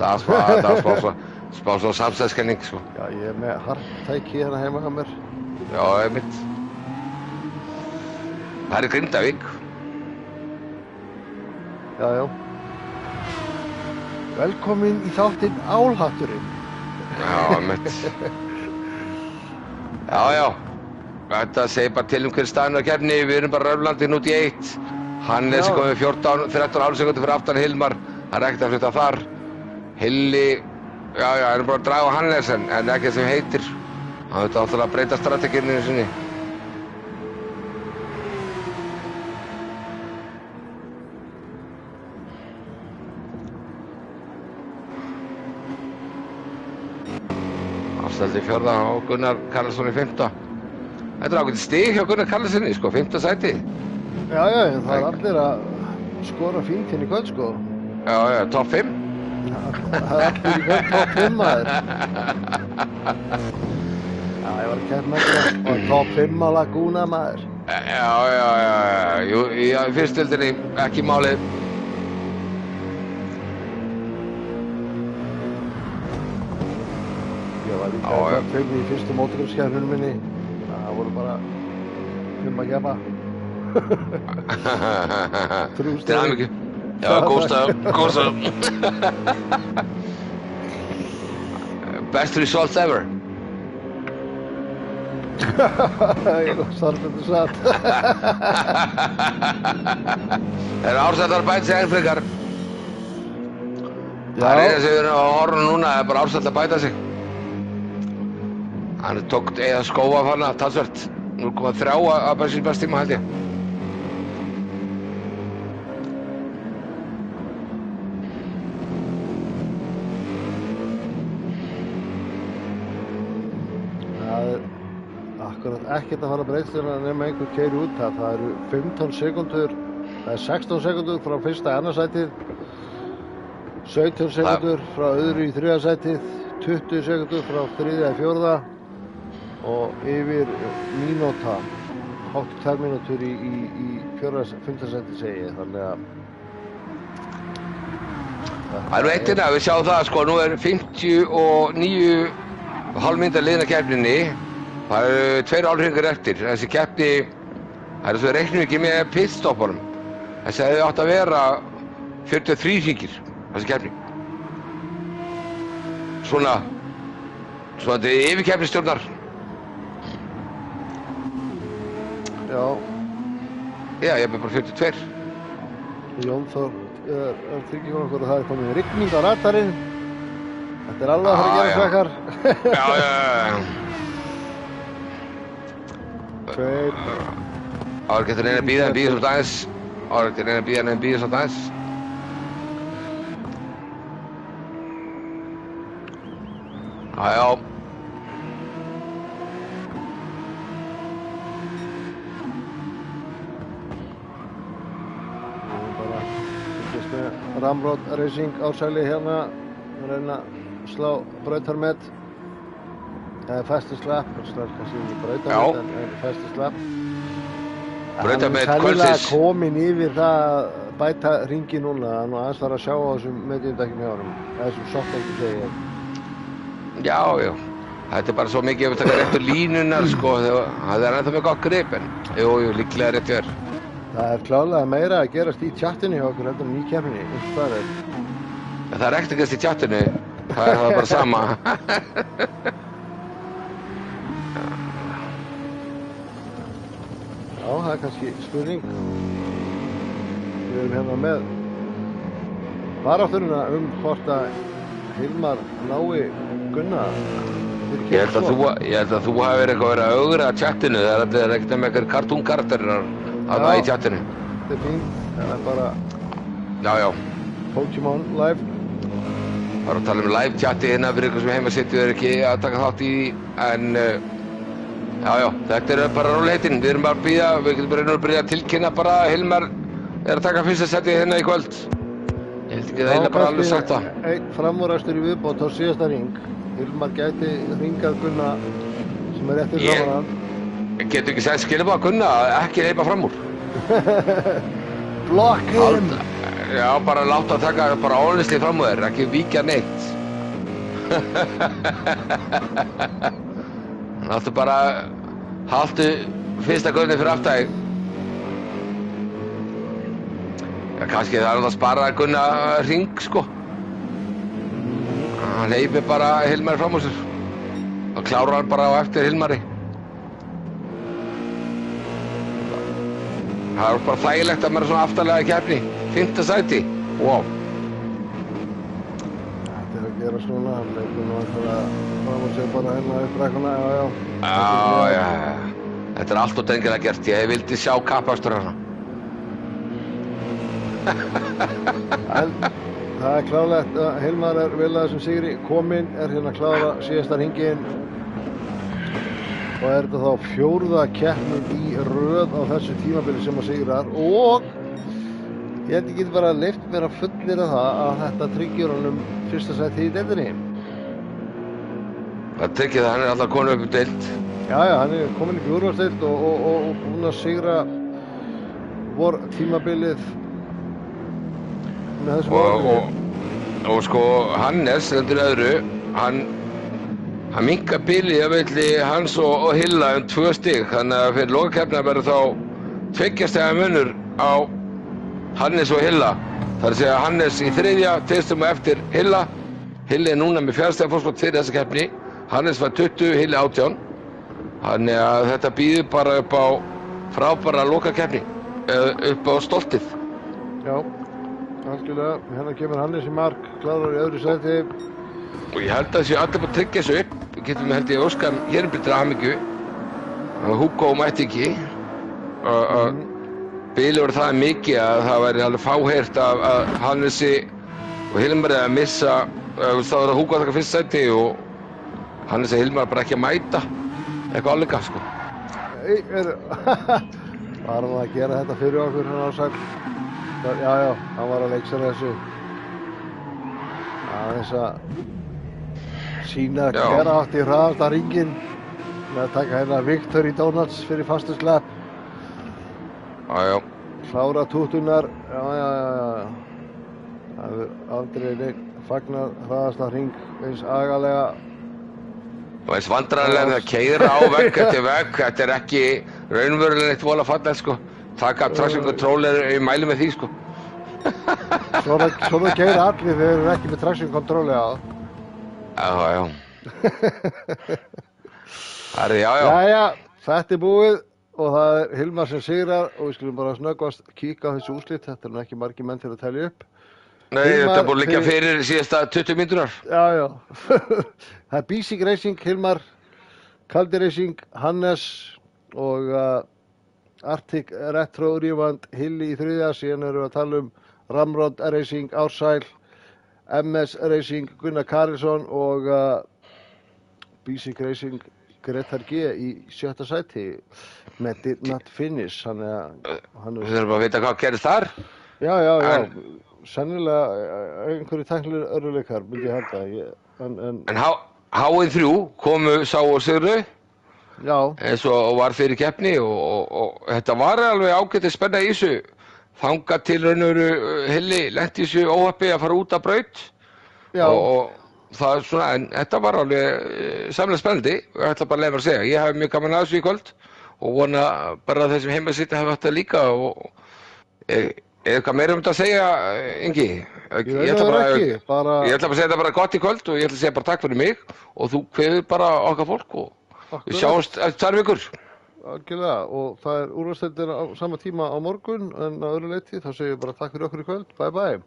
Það var smá svo samstæðskenning sko. Já, ég er með harptæki hérna heima hjá mér. Já, einmitt. Það er Grindavík. Já. Velkomin í þáttinn Álhatturinn. Já, einmitt. Já. Þetta segir bara til hver staðinn á keppni. Við erum bara Röflandinn út í 1. Hannes er komið 13,5 sekúndur fyrir aftan Hilmar. Það er ekkert að flytta þar. Hilli, já, erum bara að draga á Hannes en ekki sem heitir. Hann veit áttúrulega að breyta strategíunni sinni. Afstældi 4. og Gunnar Karlsson í 5. Þetta er ákveðið stig hjá Gunnar Karlssoni, sko, 5. sæti. Já, það er allir að skora fínt hérna í kvöld, sko. Já, topp 5. Það er allir í kvöld topp 5 maður. Já, ég var að kemna þetta og topp 5 á Laguna maður. Já, jú, í fyrstildinni ekki málið. Ég var líka topp 5 í fyrstu mótorhjólskeppninni minni. Það voru bara 5 að keppa. Til hamingju. Já, góð stað. Best result ever. Ég var sarfendur satt. Það eru ársættar bæta sig enn frekar. Það er eina sem við erum að horfa núna, það er bara ársættar bæta sig. Hann tók eða skóa af hana, talsvert. 0,3 að sín bestíma held ég. Það er akkurat ekkert að fara að breyta nema einhver keyri út af. Það eru 15 sekúndur Það er 16 sekundur frá fyrsta í annað sætið, 17 sekundur frá öðru í þriðja sætið, 20 sekundur frá þriðja í fjórða og yfir mínúta, hátt í 2 mínútur í fymta sætið segi ég, þannig að Það er eitt hérna, við sjáum það sko, nú er 59,5 mínútur liðin að keppninni. Það eru 2 hálfhringar eftir. Þessi keppni, það er svo reiknum ekki með pitstoppunum. Þessi hefði átt að vera 43 hringir, þessi keppni. Svona þetta er yfirkeppnistjórnar. Já. Já, ég er bara 42. Jón Þór er trygging fyrir okkur að það er komin rigning á radarinn. Þetta er alveg að fara að gera krakkar. Já. Tveir. Áður getur reyna að bíða svolítið aðeins. Áður getur reyna að bíða svolítið aðeins. Já. Ramrod Racing Ársæli hérna að reyna að slá brautarmet. Það er fastest lap, kannski ekki brautarmet en fastest lap. Brautarmet Hann er kvöldsins. sennilega komin yfir það að bæta ringi núna, hann var aðeins þar að sjá á þessum mediumdekkjum hjá honum, þessum softdekkjum segi ég. Já. Þetta er bara svo mikið að taka réttu línunar sko, það er ennþá með gott grip en jú, líklega rétt verð. Það er klálega meira að gerast í chattinu hjá okkur heldur en í keppninni, eins og það er. Það er ekkert að gerast í chattinu, það er bara sama. Já, það er kannski spurning. Við erum hérna með barátturina hvort að Hilmar nái Gunna. Ég held að þú hafi verið eitthvað að augra chattinu, það er ekkert með eitthvað kartúnkarakterar að það í chattinu. Þetta er fínt, það er bara Já. Pokémon live. Það er að tala live chatti hérna fyrir ykkur sem heima sittu er ekki að taka þátt í en já, þetta er bara róleitin. Við erum bara að bíða, við getum bara að byrja að tilkynna bara að Hilmar er að taka fyrsta settið hérna í kvöld. Ég held ekki það eina bara alveg sagt það. Einn framúrækstur í viðbót á síðasta ring. Hilmar gæti ringað Gunna sem er eftir saman hann. Getur ekki sagt skilabóð að Gunna ekki hleypa fram úr. Block him! Já, bara láta að taka bara honestly fram úr þér, ekki víkja neitt. Láttu bara, haltu fyrsta Gunni fyrir aftæg. Já, kannski það er að spara Gunna hring, sko. Hann hleypir bara Hilmari fram úr sér. Þá klárar hann bara á eftir Hilmari. Það er bara þægilegt að maður er svona aftarlega í keppni. 5. sæti. Wow. Þetta er að gera svona, hann leipur nú einhverja fram og sér bara hérna upp brekkuna, Já. Þetta er allt og drengilega gert. Ég vildi sjá kappakstur hérna. En það er klárlegt að Hilmar er vel að þessum sigri kominn, er hérna að klára síðasta hringinn. Og er þetta þá 4. keppnin í röð á þessu tímabili sem að sigrar og ég held ég geti bara leyft mér að fullyrða það að þetta tryggir honum fyrsta sæti í deildinni. Það tryggir það, hann er alltaf komin upp í deild. Já, hann er komin upp í úrvalsdeild og búinn að sigra vor tímabilið með þessum árum. Og sko Hannes, heldur öðru, hann minkar bilið á milli hans og Hilla 2 stig, þannig að fyrir lokakeppnina verður þá 2 stiga munur á Hannes og Hilla. Það er að segja Hannes í 3., 2 stigum eftir Hilla. Hilli er núna með 4 stiga fórskot fyrir þessa keppni. Hannes var 20, Hilli 18. Þannig að þetta býður bara upp á frábæra lokakeppni, upp á stoltið. Já, algjörlega. Hérna kemur Hannes í mark, klárar í öðru sæti. Og ég held að þessi allir bara tryggja þessu upp. Við getum held ég óskan hérbyrðir hamingju. Hugo mætti ekki. Bilið voru það mikið að það væri alveg fáheyrt af Hannesi og Hilmari að missa. Það var að Hugo að taka fyrst sæti og Hannes og Hilmar bara ekki að mæta. Eitthvað álíka, sko. Varum að gera þetta fyrir okkur hann á sæl. Já, hann var að leiksara þessu. Aðeins að sína hver átti hraðasta hringinn með að taka hérna Victory Donuts fyrir fastu slepp. Já. Klára tútunar, já. Það hefur aldrei neitt fagnar hraðasta hring eins agalega. Og eins vandræðanlega að keyra á vegg eftir vegg, þetta er ekki raunverulega neitt voðalega fallegt sko. Taka traction control ég mæli með því sko. Svona keyra allir þegar þeir eru ekki með traction control, já. Já. Já. Jæja, þetta er búið og það er Hilmar sem sigrar og við skulum bara snöggvast kíka á þessu úrslit. Þetta er nú ekki margir menn til að telja upp. Nei, þetta er búið að liggja fyrir síðasta 20 mínútur. Já. Það er Basic Racing, Hilmar, Kaldi Racing, Hannes og Arctic Retro Rívand, Hilli í þriðja. Síðan erum við að tala um Ramrod Racing, Ársæl, MS Racing, Gunnar Karlsson og Basic Racing, Gretar G í 7. sæti með Did Not Finish. Við þurfum að vita hvað gerist þar. Já. Sennilega einhverju tæknilegir örðuleikar myndi ég halda. En H1-3 komu sá og sigru. Já. Eins og var fyrir keppni og þetta var alveg ágætið spenna í þessu. Þangað til raunveru Hilli lenti í þessu óhappi að fara út af braut. Já. Og það svona, en þetta var alveg samlega spennandi og ég ætla bara að leyfa að segja. Ég hef mjög gaman að þessu í kvöld og vona bara að þessum heimasitti hafi haft það líka og er eitthvað meira þetta að segja, Ingi? Ég ætla bara að segja þetta bara gott í kvöld og ég ætla að segja bara takk fyrir mig og þú kveður bara okkar fólk og við sjáumst eftir 2 vikur. Algjörlega, og það er úrvalsdeildin á sama tíma á morgun en á öðru leyti þá segjum við bara takk fyrir okkur í kvöld. Bye bye.